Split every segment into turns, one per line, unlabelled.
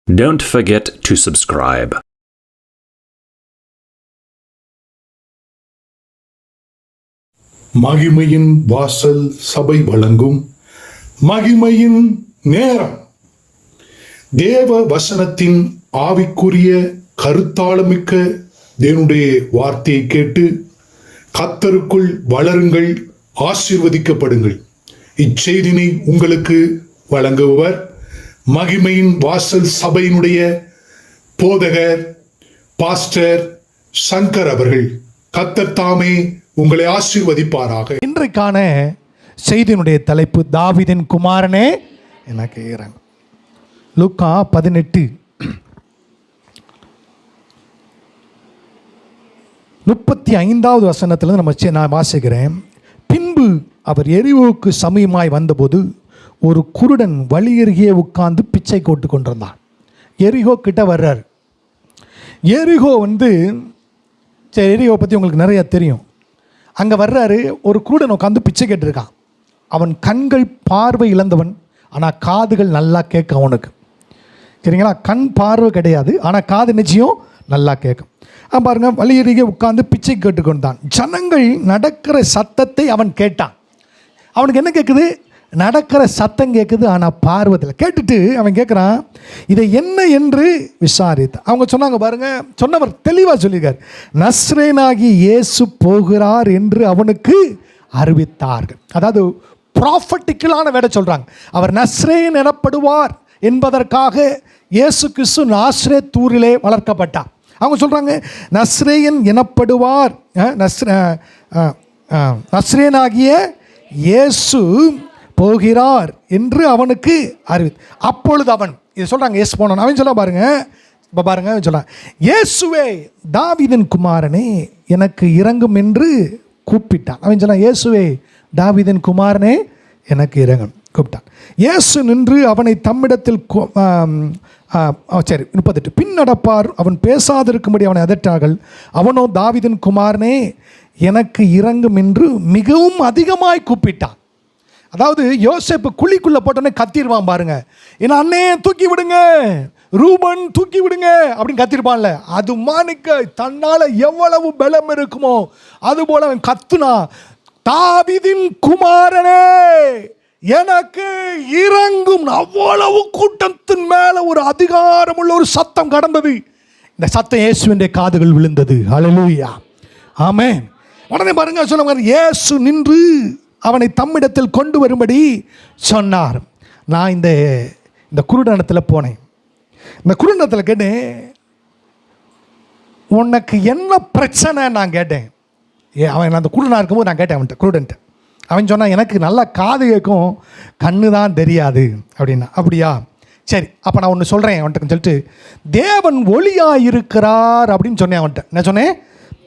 Don't forget to subscribe.
மகிமையின் வாசல் சபை வழங்கும் மகிமையின் நேரம். தேவ வசனத்தின் ஆவிக்குரிய கருத்தாளமிக்க தேவனுடைய வார்த்தையை கேட்டு கர்த்தருக்குள் வளருங்கள், ஆசீர்வதிக்கப்படுங்கள். இச்செய்தினை உங்களுக்கு வழங்குபவர் மகிமையின் வாசல் சபையினுடைய போதகர் பாஸ்டர் சங்கர் அவர்கள். கர்த்தர் தாமே உங்களை ஆசீர்வதிப்பாராக.
இன்றைக்கான செய்தியினுடைய தலைப்பு தாவீதின் குமாரனே எனக்கு இறங்கும். லூக்கா 18:35 வசனத்திலிருந்து நான் வாசிக்கிறேன். பின்பு அவர் எரிகோவுக்கு சமயமாய் வந்தபோது ஒரு குருடன் வழியருகே உட்கார்ந்து பிச்சை போட்டு கொண்டிருந்தான். எரிகோ கிட்ட வர்றார். எரிகோ எரிகோ பற்றி உங்களுக்கு நிறைய தெரியும். அங்கே வர்றாரு, ஒரு குருடன் உட்காந்து பிச்சை கேட்டிருக்கான். அவன் கண்கள் பார்வை இழந்தவன், ஆனால் காதுகள் நல்லா கேட்கும் அவனுக்கு. சரிங்களா? கண் பார்வை கிடையாது, ஆனால் காது நிச்சயம் நல்லா கேட்கும். பாருங்க, வழியருகே உட்காந்து பிச்சை கேட்டுக்கொண்டான். ஜனங்கள் நடக்கிற சத்தத்தை அவன் கேட்டான். அவனுக்கு என்ன கேட்குது? நடக்கிற சத்தம் கேட்குது, ஆனால் பார்வதில். கேட்டுட்டு அவன் கேட்குறான், இதை என்ன என்று விசாரித்தான். அவங்க சொன்னாங்க பாருங்க, சொன்னவர் தெளிவாக சொல்லியிருக்கார், நஸ்ரேனாகி இயேசு போகிறார் என்று அவனுக்கு அறிவித்தார்கள். அதாவது ப்ராஃபட்டிக்கலான வேட சொல்கிறாங்க. அவர் நஸ்ரேன் எனப்படுவார் என்பதற்காக இயேசு கிறிஸ்து நாசரேத்தூரிலே வளர்க்கப்பட்டார். அவங்க சொல்கிறாங்க, நஸ்ரேயன் எனப்படுவார், நஸ்ரேனாகிய இயேசு போகிறார் என்று அவனுக்கு அப்பொழுது அவன் இதை சொல்கிறாங்க, இயேசு போனான். அவன் சொல்ல பாருங்க, இப்போ பாருங்க சொல்கிறான், இயேசுவே தாவீதின் குமாரனே எனக்கு இறங்கும் என்று கூப்பிட்டான். அவன் சொன்னான், இயேசுவே தாவீதின் குமாரனே எனக்கு இறங்கும் கூப்பிட்டான். இயேசு நின்று அவனை தம்மிடத்தில் 38 பின் நடப்பார். அவன் பேசாதிருக்கும்படி அவனை அதட்டார்கள். அவனோ தாவீதின் குமாரனே எனக்கு இறங்கும் என்று மிகவும் அதிகமாய் கூப்பிட்டான். அதாவது யோசேப்பு குழிக்குள்ளே போட்டோன்னே கத்திடுவான் பாருங்க. ஏன்னா அண்ணே தூக்கி விடுங்க, ரூபன் தூக்கி விடுங்க அப்படின்னு கத்திருப்பான்ல. அது மாணிக்க தன்னால் எவ்வளவு பலம் இருக்குமோ அதுபோல அவன் கத்துனா, தாவீதின் குமாரனே எனக்கு இறங்கும். அவ்வளவு கூட்டத்தின் மேலே ஒரு அதிகாரம் உள்ள ஒரு சத்தம் கடந்தது. இந்த சத்தம் இயேசுவின் காதுகள் விழுந்தது. ஹல்லேலூயா, ஆமென். உடனே பாருங்க சொல்லுவாங்க, இயேசு நின்று அவனை தம்மிடத்தில் கொண்டு வரும்படி சொன்னார். நான் இந்த குருடனத்தில் போனேன். இந்த குருடனத்தில் கேட்டேன், உனக்கு என்ன பிரச்சனை நான் கேட்டேன். அவன் அந்த குருடனாக இருக்கும்போது நான் கேட்டேன் அவன்கிட்ட, குருடன்ட்டு. அவன் சொன்னான், எனக்கு நல்லா காது கேட்கும், கண்ணு தான் தெரியாது அப்படின்னா. அப்படியா, சரி, அப்போ நான் ஒன்று சொல்கிறேன் அவன்கிட்ட சொல்லிட்டு, தேவன் ஒளியாக இருக்கிறார் அப்படின்னு சொன்னேன் அவன்கிட்ட. என்ன சொன்னேன்?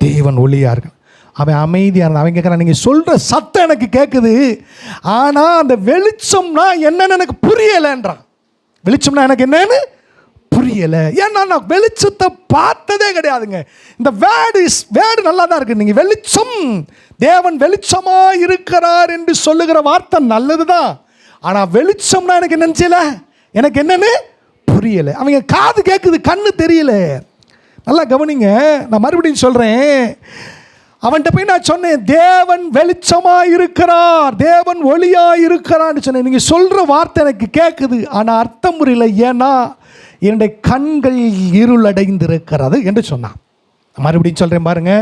தேவன் ஒளியாக இருக்க. அவன் அமைதியாக இருந்தான். அவன் கேட்குறான், நீங்கள் சொல்கிற சத்தம் எனக்கு கேட்குது, ஆனால் அந்த வெளிச்சம்னா என்னன்னு எனக்கு புரியலைன்றான். வெளிச்சம்னா எனக்கு என்னன்னு புரியலை. ஏன்னா நான் வெளிச்சத்தை பார்த்ததே கிடையாதுங்க. இந்த வேர்டு நல்லா தான் இருக்குது. நீங்கள் வெளிச்சம், தேவன் வெளிச்சமாக இருக்கிறார் என்று சொல்லுகிற வார்த்தை நல்லது தான், ஆனால் வெளிச்சம்னா எனக்கு என்னன்னு செய்யலை, எனக்கு என்னன்னு புரியலை. அவங்க காது கேட்குது, கண்ணு தெரியல. நல்லா கவனிங்க, நான் மறுபடியும் சொல்கிறேன். அவன்கிட்ட போய் நான் சொன்னேன், தேவன் வெளிச்சமாக இருக்கிறார், தேவன் ஒளியாக இருக்கிறான்னு சொன்னேன். நீங்கள் சொல்கிற வார்த்தை எனக்கு கேட்குது, ஆனால் அர்த்தம் புரியல. ஏன்னா என்னுடைய கண்கள் இருளடைந்திருக்கிறது என்று சொன்னான். மறுபடியும் சொல்கிறேன் பாருங்க,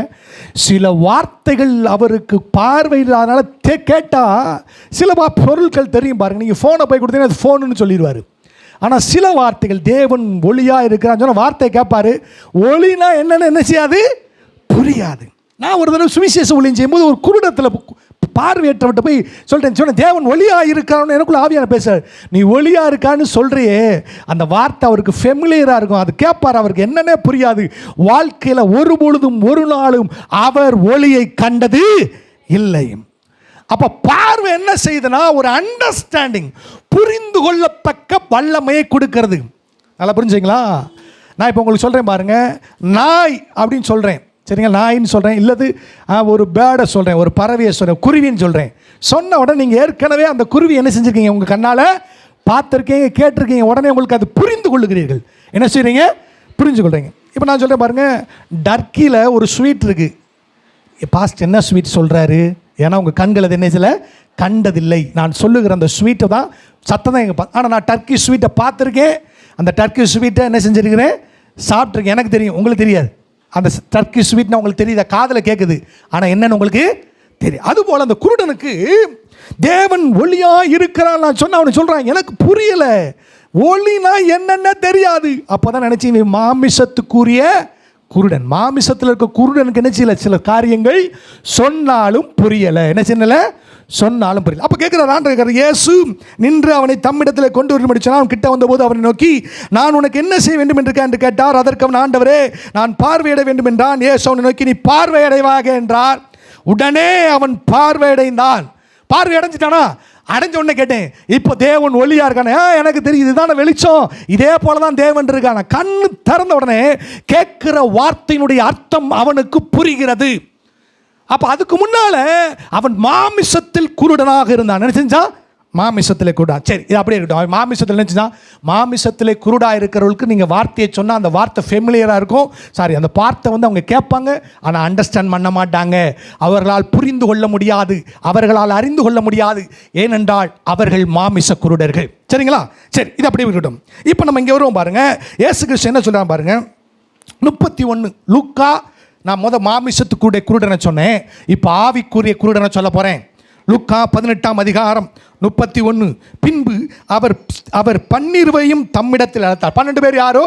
சில வார்த்தைகள் அவருக்கு பார்வையில் அதனால் கேட்டால் சில பொருட்கள் தெரியும் பாருங்க. நீங்கள் ஃபோனை போய் கொடுத்தீங்கன்னா அது ஃபோனுன்னு சொல்லிடுவார். ஆனால் சில வார்த்தைகள், தேவன் ஒளியாக இருக்கிறான்னு சொன்னால் வார்த்தையை கேட்பார், ஒளினா என்னென்னு என்ன செய்யாது, புரியாது. நான் ஒரு தடவை சுவிசேஷ ஊழியம் செய்யும்போது ஒரு குருடத்தில் பார்வையற்றவட்ட போய் சொன்னேன், தேவன் ஒளியாக இருக்கான்னு எனக்குள்ள ஆவியான பேசுகிறார். நீ ஒளியாக இருக்கான்னு சொல்கிறியே, அந்த வார்த்தை அவருக்கு ஃபெமிலியராக இருக்கும், அது கேட்பார், அவருக்கு என்னென்ன புரியாது. வாழ்க்கையில் ஒரு பொழுதும் ஒரு நாளும் அவர் ஒளியை கண்டது இல்லை. அப்போ பார்வை என்ன செய்யுதுன்னா, ஒரு அண்டர்ஸ்டாண்டிங், புரிந்து கொள்ளத்தக்க வல்லமையை கொடுக்கறது. நல்லா புரிஞ்சுங்களா? நான் இப்போ உங்களுக்கு சொல்கிறேன் பாருங்கள், நாய் அப்படின்னு சொல்கிறேன், சரிங்க, நாயின்னு சொல்கிறேன், இல்லது ஒரு பேர்டை சொல்கிறேன், ஒரு பறவையை சொல்கிறேன், குருவின்னு சொல்கிறேன். சொன்ன உடனே நீங்கள் ஏற்கனவே அந்த குருவி என்ன செஞ்சுருக்கீங்க, உங்கள் கண்ணால் பார்த்துருக்கீங்க, கேட்டிருக்கீங்க, உடனே உங்களுக்கு அது புரிந்து கொள்ளுகிறீர்கள். என்ன செய்கிறீங்க? புரிஞ்சுக்கொள்கிறீங்க. இப்போ நான் சொல்கிறேன் பாருங்கள், டர்க்கியில் ஒரு ஸ்வீட் இருக்குது. பாஸ்ட் என்ன ஸ்வீட் சொல்கிறாரு? ஏன்னா உங்கள் கண்கள் அது என்ன செய்யலை, கண்டதில்லை. நான் சொல்லுகிற அந்த ஸ்வீட்டை தான் சத்தம் தான் எங்கள் ஆனால் நான் டர்க்கி ஸ்வீட்டை பார்த்துருக்கேன். அந்த டர்க்கி ஸ்வீட்டை என்ன செஞ்சுருக்கிறேன், சாப்பிட்ருக்கேன். எனக்கு தெரியும், உங்களுக்கு தெரியாது. அந்த டர்க்கி ஸ்வீட்னா உங்களுக்கு தெரியுதா? காதில் கேட்குது, ஆனால் என்னன்னு உங்களுக்கு தெரியும். அதுபோல் அந்த குருடனுக்கு தேவன் ஒளியாக இருக்கிறான் நான் சொன்ன, அவனுக்கு சொல்கிறான் எனக்கு புரியலை, ஒளினா என்னென்ன தெரியாது. அப்போ தான் நினச்சி மாமிசத்துக்குரிய குருடன். மாமிசத்தில் இருக்க குருடனுக்கு என்ன செய்யலை, சில காரியங்கள் சொன்னாலும் புரியலை. என்ன செய்யலை, சொன்னாலும் புரியல. அப்போ கேட்குறாரு, இயேசு நின்று அவனை தம்மிடத்தில் கொண்டு வரும்படி சொன்னார். அவன் கிட்ட வந்தபோது அவனை நோக்கி, நான் உனக்கு என்ன செய்ய வேண்டும் என்று கேட்டார். அதற்கு அவன், ஆண்டவரே நான் பார்வையிட வேண்டும் என்றான். இயேசு அவனை நோக்கி, நீ பார்வையடைவாக என்றார். உடனே அவன் பார்வையடைந்தான். பார்வை அடைஞ்சிட்டானா? அடைஞ்ச உடனே கேட்டேன், இப்போ தேவன் ஒளியா இருக்கானே? எனக்கு தெரியுது, இதுதான வெளிச்சம். இதே போல தான் தேவன் இருக்கான. கண்ணு திறந்த உடனே கேட்கிற வார்த்தையினுடைய அர்த்தம் அவனுக்கு புரிகிறது. அப்போ அதுக்கு முன்னால அவன் மாமிசத்தில் குருடனாக இருந்தான். என்ன செஞ்சான்? மாமிசத்திலே குருடா. சரி, இது அப்படியே இருக்கட்டும். அவன் மாமிசத்தில் என்ன செஞ்சான்? மாமிசத்திலே குருடா இருக்கிறவர்களுக்கு நீங்கள் வார்த்தையை சொன்னால் அந்த வார்த்தை ஃபெமிலியராக இருக்கும். அந்த வார்த்தை வந்து அவங்க கேட்பாங்க, ஆனால் அண்டர்ஸ்டாண்ட் பண்ண மாட்டாங்க. அவர்களால் புரிந்து கொள்ள முடியாது, அவர்களால் அறிந்து கொள்ள முடியாது. ஏனென்றால் அவர்கள் மாமிச குருடர்கள். சரிங்களா? சரி, இது அப்படியே இருக்கட்டும். இப்போ நம்ம இங்கே வருவோம் பாருங்க. இயேசு கிறிஸ்து என்ன சொல்கிறாங்க பாருங்க. 31 லூக்கா. நான் மாமிசத்துக்குரிய குருடனை சொன்னேன், இப்போ ஆவிக்குரிய குருடனை சொல்ல போகிறேன். லூக்கா 18ஆம் அதிகாரம் 31. பின்பு அவர் 12 தம்மிடத்தில் அழைத்தார். 12 பேர் யாரோ?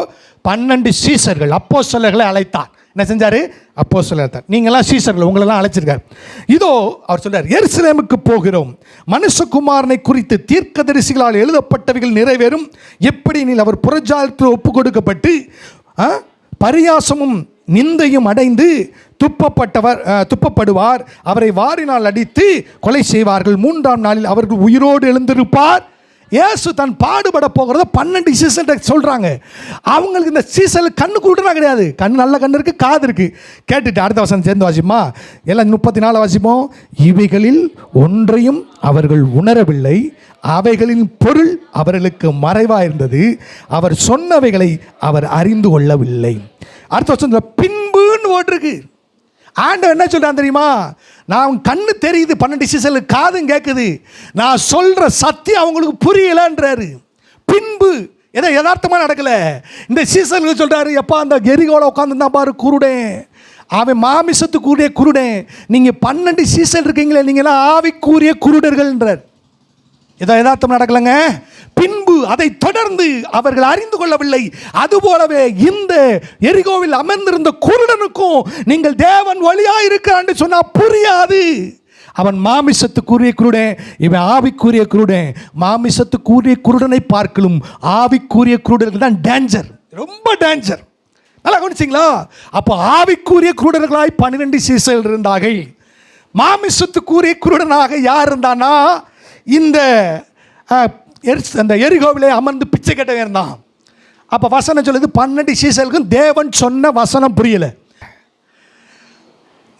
12 சீசர்கள், அப்போஸ்தலர்களை அழைத்தார். என்ன செஞ்சார்? அப்போஸ்தலர் அழைத்தார். நீங்களாம் சீசர்கள், உங்களெல்லாம் அழைச்சிருக்கார். இதோ அவர் சொல்றார், எருசலேமுக்கு போகிறோம், மனுஷகுமாரனை குறித்து தீர்க்கதரிசிகளால் எழுதப்பட்டவைகள் நிறைவேறும். எப்படி நீ அவர் புறஜாலத்தில் ஒப்பு கொடுக்கப்பட்டு பரியாசமும் நிந்தையும் அடைந்து துப்பப்படுவார். அவரை வாரினால் அடித்து கொலை செய்வார்கள். 3ஆம் நாளில் அவர்கள் உயிரோடு எழுந்திருப்பார். இயேசு தன் பாடுபட போகிறத 12 சீசல் சொல்கிறாங்க. அவங்களுக்கு இந்த சீசல் கண்ணு கூட்டுனா கிடையாது. கண் நல்ல கண்ணு இருக்குது, காது இருக்குது. கேட்டுட்டு அடுத்த வசனம் சேர்ந்து வாசிப்போமா? எல்லாம் 34 வாசிப்போம். இவைகளில் ஒன்றையும் அவர்கள் உணரவில்லை, அவைகளின் பொருள் அவர்களுக்கு மறைவாக இருந்தது, அவர் சொன்னவைகளை அவர் அறிந்து கொள்ளவில்லை. அடுத்த வருஷம் பின்புன்னு ஓட்டிருக்கு. ஆண்டவர் என்ன சொல்கிறான் தெரியுமா? நான் கண்ணு தெரியுது, 12 சீசலுக்கு காதும் கேட்குது, நான் சொல்கிற சத்தியம் அவங்களுக்கு புரியலன்றாரு. பின்பு எதை யதார்த்தமாக நடக்கலை. இந்த சீசலுக்கு சொல்கிறாரு, எப்பா அந்த எரிகோல உட்காந்துருந்தா பாரு குருடேன், அவன் மாமிசத்துக்குரிய குருடேன். நீங்கள் 12 சீசல் இருக்கீங்களே, நீங்களாம் ஆவிக்குரிய குருடர்கள்ன்றார். ஏதோ யதார்த்தம் நடக்கலைங்க. பின்பு அதை தொடர்ந்து அவர்கள் அறிந்து கொள்ளவில்லை. அதுபோலவே இந்த எரிகோவில் அமர்ந்திருந்த குருடனுக்கும் நீங்கள் தேவன் வழியாக இருக்கிறான்னு சொன்னா புரியாது. அவன் மாமிசத்துக்குரிய குருடன், இவன் ஆவிக்குரிய குருடன். மாமிசத்துக்குரிய குருடனை பார்க்கலும் ஆவிக்குரிய குருடர்கள் தான் டேஞ்சர், ரொம்ப டேஞ்சர். நல்லா கவனிச்சிங்களா? அப்போ ஆவிக்குரிய குருடர்களாய் 12 சீசர்கள் இருந்தார்கள். மாமிசத்துக்குரிய குருடனாக யார் இருந்தானா? இந்த எரிகோவிலே அமர்ந்து பிச்சை கேட்டவன் இருந்தான். அப்போ வசனம் சொல்லுது, 12 சீசர்களுக்கும் தேவன் சொன்ன வசனம் புரியல.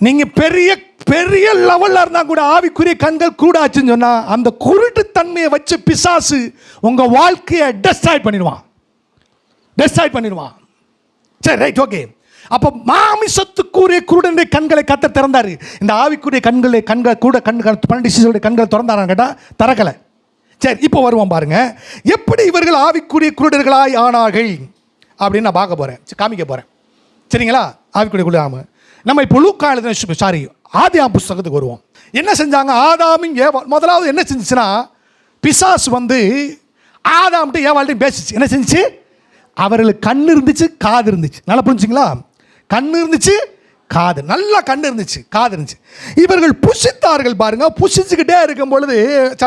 நீங்க பெரிய பெரிய லெவலில் இருந்தா கூட ஆவிக்குரிய கண்கள் கூடாச்சுன்னு சொன்னா அந்த குருட்டு தன்மையை வச்சு பிசாசு உங்க வாழ்க்கையை டெஸ்ட்ராய் பண்ணிடுவான். சரி, ரைட், ஓகே. அப்போ மாமிசத்துக்குரிய குருடனுடைய கண்களை கத்த திறந்தாரு. இந்த ஆவிக்குரிய கண்கள் கூட 12 சீசர்களுடைய கண்களை திறந்தாரான்னு கேட்டால் திறக்கலை. சரி, இப்போ வருவோம் பாருங்க. எப்படி இவர்கள் ஆவிக்குரிய குருடர்களாய் ஆனார்கள் அப்படின்னு நான் பார்க்க போகிறேன், காமிக்க போகிறேன். சரிங்களா? ஆவிக்குரிய குருடர். நம்ம இப்போ லூக்கா எழுதின ஆதியாம் புஸ்தகத்துக்கு வருவோம். என்ன செஞ்சாங்க? ஆதாமும் ஏவாள். முதலாவது என்ன செஞ்சுச்சுன்னா, பிசாசு வந்து ஆதாம்கிட்ட ஏவாள்கிட்டையும் பேசிச்சு. என்ன செஞ்சிச்சு? அவர்களுக்கு கண்ணு இருந்துச்சு, காது இருந்துச்சு. நல்லா புரிஞ்சுங்களா? கண்ணு இருந்துச்சு, காது, நல்லா கண்ணு இருந்துச்சு, காது இருந்துச்சு. இவர்கள் புசித்தார்கள் பாருங்க. புசிச்சுக்கிட்டே இருக்கும் பொழுது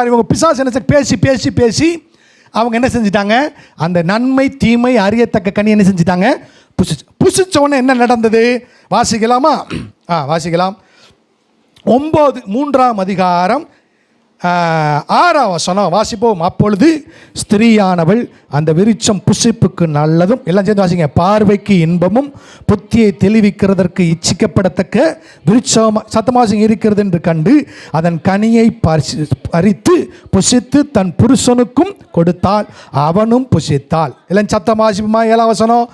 இவங்க பிசாசு என்ன பேசி பேசி பேசி அவங்க என்ன செஞ்சிட்டாங்க? அந்த நன்மை தீமை அறியத்தக்க கனி என்ன செஞ்சிட்டாங்க? புசிச்ச உடனே என்ன நடந்தது? வாசிக்கலாமா? வாசிக்கலாம். 3ஆம் அதிகாரம் 6ஆம் வசனம் வாசிப்போம். அப்பொழுது ஸ்திரீயானவள் அந்த விருட்சம் புசிப்புக்கு நல்லதும், எல்லாம் சேர்ந்து வாசிங்க, பார்வைக்கு இன்பமும் புத்தியை தெளிவிக்கிறதற்கு இச்சிக்கப்படத்தக்க விருட்சம் சத்தமாசிங்க இருக்கிறது என்று கண்டு அதன் கனியை பறித்து புசித்து தன் புருஷனுக்கும் கொடுத்தாள், அவனும் புசித்தாள். எல்லாம் சத்தம் வாசிப்புமா? 7ஆம் வசனம்.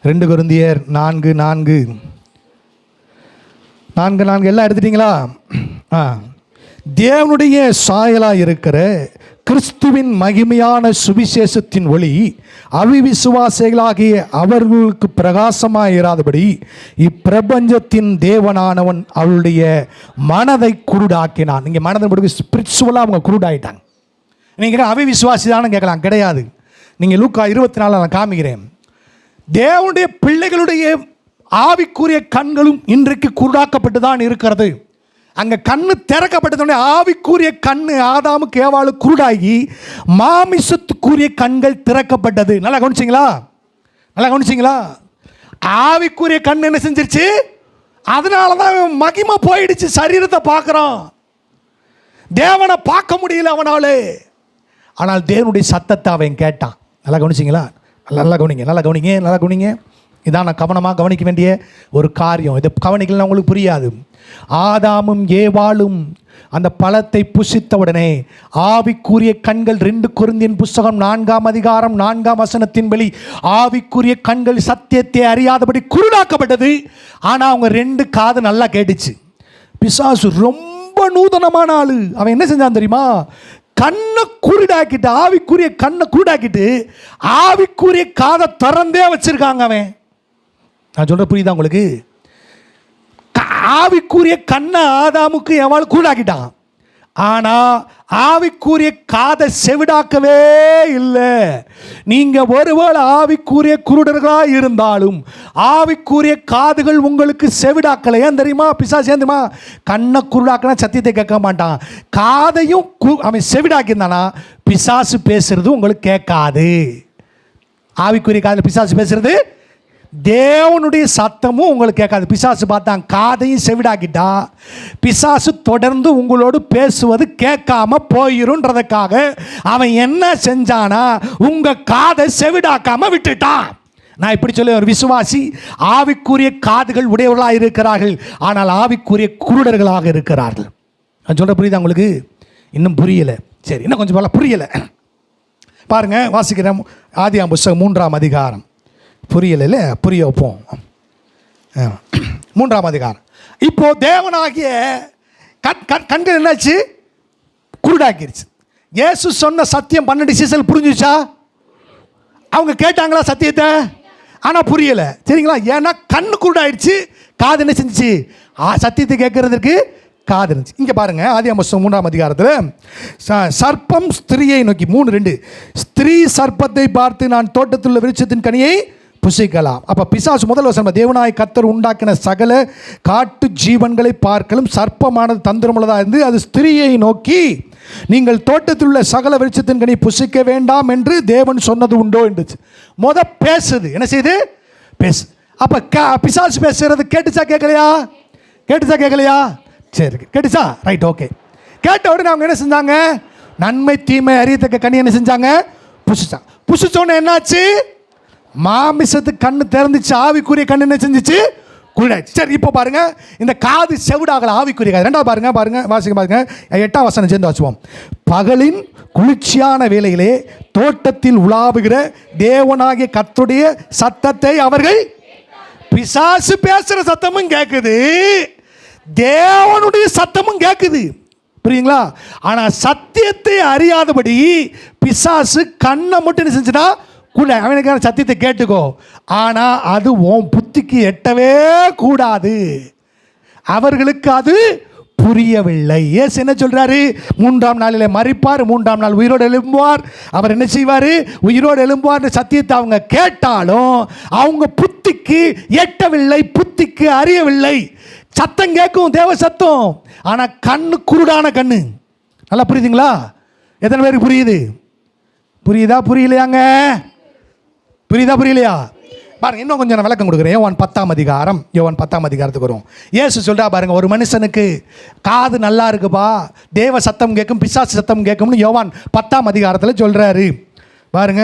2 கொரிந்தியர் 4:4 எல்லாம் எடுத்துட்டீங்களா? தேவனுடைய சாயலாக இருக்கிற கிறிஸ்துவின் மகிமையான சுவிசேஷத்தின் ஒளி அவிவிசுவாசிகளாகிய அவர்களுக்கு பிரகாசமாக இராதபடி இப்பிரபஞ்சத்தின் தேவனானவன் அவளுடைய மனதை குருடாக்கினான். நீங்கள் மனதை முடிவு ஸ்பிரிச்சுவலாக அவங்க குருடாயிட்டாங்க. நீங்கள் அவிவிசுவாசி தானே கேட்கலாம், கிடையாது. நீங்கள் லூக்கா 24 நான் காமிக்கிறேன். தேவனுடைய பிள்ளைகளுடைய ஆவிக்குரிய கண்களும் இன்றைக்கு குருடாக்கப்பட்டு தான் இருக்கிறது. அங்கே கண்ணு திறக்கப்பட்டதுடைய ஆவிக்குரிய கண்ணு ஆதாமுக்கு ஏவாளு குருடாகி மாமிசத்துக்குரிய கண்கள் திறக்கப்பட்டது. நல்லா கவனிச்சிங்களா? நல்லா கவனிச்சிங்களா? ஆவிக்குரிய கண் என்ன செஞ்சிருச்சு? அதனால தான் மகிமை போயிடுச்சு. சரீரத்தை பார்க்குறோம், தேவனை பார்க்க முடியல அவனாலே. ஆனால் தேவனுடைய சத்தத்தை அவன் கேட்டான். நல்லா கவனிச்சிங்களா? நல்லா கவனிங்க, நல்லா கவனிங்க, நல்லா கவனிங்க. இதான் நான் கவனமாக கவனிக்க வேண்டிய ஒரு காரியம். இது கவனிக்கலாம் உங்களுக்கு புரியாது. ஆதாமும் ஏவாளும் அந்த பழத்தை புசித்தவுடனே ஆவிக்குரிய கண்கள் 2 கொரிந்தியர் புஸ்தகம் 4ஆம் அதிகாரம் 4ஆம் வசனத்தின்படி ஆவிக்குரிய கண்கள் சத்தியத்தை அறியாதபடி குருடாக்கப்பட்டது. ஆனால் அவங்க 2 காது நல்லா கேட்டுச்சு. பிசாசு ரொம்ப நூதனமான ஆளு. அவன் என்ன செஞ்சான் தெரியுமா? கண்ணை குருடாக்கிட்டு, ஆவிக்குரிய கண்ணை குருடாக்கிட்டு ஆவிக்குரிய காதை திறந்தே வச்சிருக்காங்க. அவன், நான் சொல்ற புரியுதா உங்களுக்கு? ஆவிக்குரிய கண்ணை ஆதாமுக்கு எவ்வளவு குருடாக்கிட்டான். ஆனால் ஆவிக்குரிய காதை செவிடாக்கவே இல்லை. நீங்கள் ஒருவேளை ஆவிக்குரிய குருடர்களாக இருந்தாலும் ஆவிக்குரிய காதுகள் உங்களுக்கு செவிடாக்கலை. ஏன் தெரியுமா? பிசாசு ஏன் தெரியுமா? கண்ணை குருடாக்கினா சத்தியத்தை கேட்க மாட்டான். காதையும் அவன் செவிடாக்கியிருந்தானா பிசாசு பேசுறது உங்களுக்கு கேட்காது. ஆவிக்குரிய காதில் பிசாசு பேசுறது, தேவனுடைய சத்தமும் உங்களுக்கு கேட்காது. பிசாசு பார்த்தான், காதையும் செவிடாக்கிட்டா பிசாசு தொடர்ந்து உங்களோடு பேசுவது கேட்காம போயிருன்றதுக்காக அவன் என்ன செஞ்சானா, உங்க காதை செவிடாக்காம விட்டுட்டான். நான் இப்படி சொல்லி, ஒரு விசுவாசி ஆவிக்குரிய காதுகள் உடையவர்களாக இருக்கிறார்கள், ஆனால் ஆவிக்குரிய குருடர்களாக இருக்கிறார்கள். நான் சொல்ற புரியுதா உங்களுக்கு? இன்னும் புரியல? சரி, இன்னும் கொஞ்சம் போல புரியல பாருங்க. வாசிக்கிறேன். ஆதியாகமம் புஸ்தகம் 3ஆம் அதிகாரம். புரியல, புரிய வைப்போம். 3ஆம் அதிகாரம். இப்போ தேவனாகிய கண்கள் என்னாச்சு? குருடாக்கிருச்சு. இயேசு சொன்ன சத்தியம் 12 சீசல் புரிஞ்சுச்சா? அவங்க கேட்டாங்களா சத்தியத்தை? ஆனால் புரியலை. சரிங்களா? ஏன்னா கண்ணு குருடாயிடுச்சு, காது என்ன செஞ்சிச்சு? சத்தியத்தை கேட்கறதுக்கு காது இருந்துச்சு. இங்கே பாருங்க, ஆதியாகமம் 3ஆம் அதிகாரத்தில் சர்ப்பம் ஸ்திரீயை நோக்கி 3:2 ஸ்திரீ சர்ப்பத்தை பார்த்து நான் தோட்டத்தில் உள்ள விருட்சத்தின் கனியை புசிக்கலாம். அப்போ பிசாசு முதல் வசனம், தேவனாய் கர்த்தர் உண்டாக்கின சகல காட்டு ஜீவன்களை பார்க்கலும் சர்ப்பமானது தந்திரமுள்ளதாக இருந்து அது ஸ்திரீயை நோக்கி நீங்கள் தோட்டத்தில் உள்ள சகல விருட்சத்தின் கனி புசிக்க வேண்டாம் என்று தேவன் சொன்னது உண்டோ என்றுச்சு. பேசுது. என்ன செய்யுது? பேசு. அப்போ பிசாசு பேசுறது கேட்டுச்சா கேட்கலையா? கேட்டுச்சா கேட்கலையா? சரி, கேட்டுச்சா? Right, okay. கேட்ட உடனே அவங்க என்ன செஞ்சாங்க? நன்மை தீமை அறியத்தக்க கனி என்ன செஞ்சாங்க? புசிச்சாங்க. புசிச்சோன்னு என்னாச்சு? மாமிசத்துக்கு கண்ணு திறந்துச்சு, ஆவிக்குரிய கண்ணு என்ன செஞ்சிச்சு? குருடாச்சு. சரி, இப்போ பாருங்க, இந்த காது செவிடாகல, ஆவிக்குரிய காது. 2வது பாருங்க, பாருங்க வாசிக்க பாருங்க. 8ஆம் வசனம் சேர்ந்து வாசிப்போம். பகலின் குளிர்ச்சியான வேளையிலே தோட்டத்தில் உலாவுகிற தேவனாகிய கர்த்தருடைய சத்தத்தை அவர்கள், பிசாசு பேசுற சத்தமும் கேட்குது, தேவனுடைய சத்தமும் கேட்குது. புரியுங்களா? ஆனால் சத்தியத்தை அறியாதபடி பிசாசு கண்ணை மட்டும் என்ன செஞ்சுட்டா? கூட அவனுக்கான சத்தியத்தை கேட்டுக்கோ, ஆனால் அது உன் புத்திக்கு எட்டவே கூடாது. அவர்களுக்கு அது புரியவில்லை. இயேசு என்ன சொல்றாரு? 3ஆம் நாளிலே மரிப்பார், 3ஆம் நாள் உயிரோடு எழும்புவார். அவர் என்ன செய்வார்? உயிரோடு எழும்புவார். சத்தியத்தை அவங்க கேட்டாலும் அவங்க புத்திக்கு எட்டவில்லை, புத்திக்கு அறியவில்லை. சத்தம் கேட்கும், தேவ சத்தம், ஆனால் கண்ணு குருடான கண்ணு. நல்லா புரியுதுங்களா? எத்தனை பேருக்கு புரியுது? புரியுதா புரியலையாங்க? புரியுதா புரியலையா? பாருங்க, இன்னும் கொஞ்சம் நான் விளக்கம் கொடுக்குறேன். யோவான் 10ஆம் அதிகாரம், யோவான் 10ஆம் அதிகாரத்துக்கு வரும். இயேசு சொல்றா பாருங்க, ஒரு மனுஷனுக்கு காது நல்லா இருக்குப்பா, தேவ சத்தம் கேட்கும், பிசாசு சத்தம் கேட்கும்னு யோவான் 10ஆம் அதிகாரத்தில் சொல்றாரு. பாருங்க,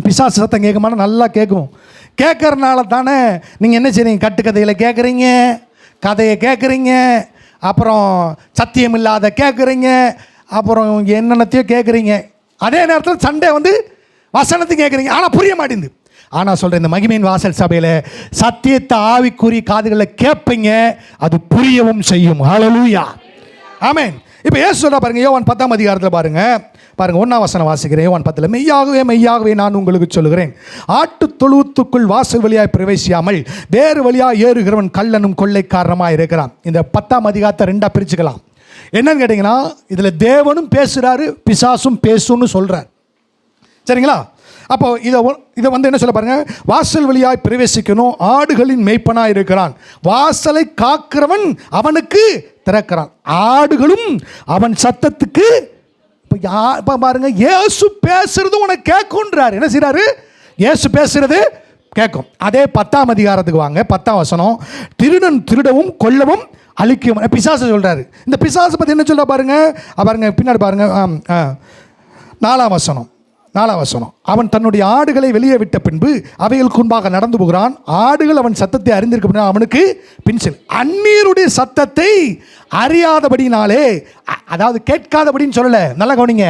பிசாசு சத்தம் கேட்குமானா நல்லா கேட்கும். கேட்கறனால தானே நீங்கள் என்ன செய்றீங்க, கட்டுக்கதையில் கேட்குறீங்க, கதையை கேட்குறீங்க, அப்புறம் சத்தியம் இல்லாத கேட்குறீங்க, அப்புறம் என்னென்னத்தையும் கேட்குறீங்க. அதே நேரத்தில் சண்டே வந்து வசனத்தையும் கேட்குறீங்க, ஆனால் புரிய மாட்டேங்குது. ஆனால் சொல்கிறேன், இந்த மகிமையின் வாசல் சபையில் சத்தியத்தை ஆவிக்குரிய காதுகளில் கேட்பீங்க, அது புரியவும் செய்யும். ஹல்லேலூயா, ஆமென். இப்போ இயேசு சொல்கிறா பாருங்க, யோவான் 10ஆம் அதிகாரத்தில் பாருங்க 1ஆம் வசனம் வாசிக்கிறேன். யோவான் 10, மெய்யாகவே மெய்யாகவே நான் உங்களுக்கு சொல்லுகிறேன், ஆட்டு தொழுவத்துக்குள் வாசல் வழியாய் பிரவேசியாமல் வேறு வழியாக ஏறுகிறவன் கள்ளனும் கொள்ளைக்காரமாக இருக்கிறான். இந்த 10ஆம் அதிகாரத்தை 2ஆக பிரிச்சுக்கலாம். என்னன்னு கேட்டிங்கன்னா, இதில் தேவனும் பேசுகிறாரு, பிசாசும் பேசுன்னு சொல்கிறார். சரிங்களா? அப்போ இதை வந்து என்ன சொல்ல பாருங்க, வாசல் வழியாய் பிரவேசிக்கணும், ஆடுகளின் மேய்ப்பனாய் இருக்கிறான், வாசலை காக்கிறவன் அவனுக்கு திறக்கிறான், ஆடுகளும் அவன் சத்தத்துக்கு. இப்போ பாருங்க, இயேசு பேசுறது உனக்கு கேட்குன்றார். என்ன செய்றாரு? இயேசு பேசுறது கேட்கும். அதே 10ஆம் அதிகாரத்துக்கு வாங்க, 10ஆம் வசனம், திருடன் திருடவும் கொல்லவும் அழிக்கும் பிசாசு சொல்றாரு. இந்த பிசாசு பற்றி என்ன சொல்ல பாருங்க, பாருங்க பின்னாடி பாருங்க, 4ஆம் வசனம், அவன் தன்னுடைய ஆடுகளை வெளியே விட்ட பின்பு அவைகளுக்கு முன்பாக நடந்து போகிறான், ஆடுகள் அவன் சத்தத்தை அறிந்திருக்க அவனுக்கு பின்செல். அந்நியருடைய சத்தத்தை அறியாதபடினாலே, அதாவது கேட்காதபடின்னு சொல்லல, நல்லா கவனிங்க,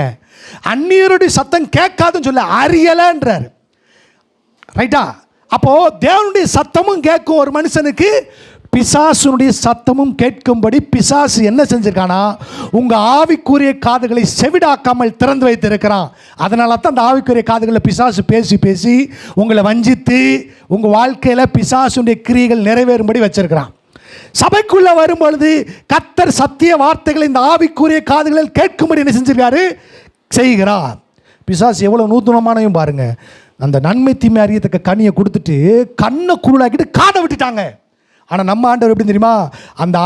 அந்நியருடைய சத்தம் கேட்காதுன்னு சொல்ல, அறியலன்றார். ரைட்டா? அப்போ தேவனுடைய சத்தமும் கேட்கும் ஒரு மனுஷனுக்கு, பிசாசுனுடைய சத்தமும் கேட்கும்படி பிசாசு என்ன செஞ்சிருக்கானா, உங்கள் ஆவிக்குரிய காதுகளை செவிடாக்காமல் திறந்து வைத்திருக்கிறான். அதனால தான் அந்த ஆவிக்குரிய காதுகளில் பிசாசு பேசி பேசி உங்களை வஞ்சித்து உங்கள் வாழ்க்கையில் பிசாசுடைய கிரியைகள் நிறைவேறும்படி வச்சிருக்கிறான். சபைக்குள்ளே வரும்பொழுது கர்த்தர் சத்திய வார்த்தைகளை இந்த ஆவிக்குரிய காதுகளில் கேட்கும்படி என்ன செஞ்சிருக்காரு, செய்கிறார். பிசாசு எவ்வளோ நூத்தனமானவையும் பாருங்க, அந்த நன்மை தீமை அறியத்தக்க கனியை கொடுத்துட்டு கண்ணை குருளாக்கிட்டு காதை விட்டுட்டாங்க. ஆனால் நம்ம ஆண்டவர் எப்படி தெரியுமா, அந்த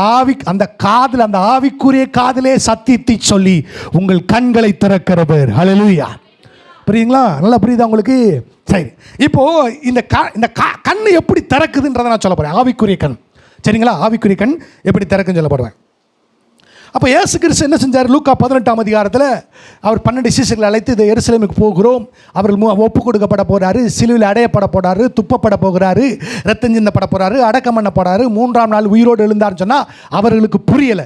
காதில், அந்த ஆவிக்குரிய காதிலே சத்தியத்தை சொல்லி உங்கள் கண்களை திறக்கிறவர். ஹல்லேலூயா, புரியுங்களா? நல்லா புரியுதா உங்களுக்கு? சரி, இப்போ இந்த கண் எப்படி திறக்குதுன்றதை நான் சொல்ல போகிறேன். ஆவிக்குரிய கண், சரிங்களா? ஆவிக்குரிய கண் எப்படி திறக்குன்னு சொல்ல போடுவேன். அப்போ இயேசு கிறிஸ்து என்ன செஞ்சார்? லூக்கா 18ஆம் அதிகாரத்தில் அவர் 12 சீஷர்களை அழைத்து இந்த எருசலேமுக்கு போகிறோம், அவர்கள் ஒப்பு கொடுக்கப்பட போகிறாரு, சிலுவையில் அடையப்பட போகிறாரு, துப்பப்பட போகிறாரு, ரத்தம் சிந்தப்பட போகிறாரு, அடக்கம் பண்ண போகிறாரு, 3ஆம் நாள் உயிரோடு எழுந்தார்னு சொன்னால் அவர்களுக்கு புரியலை.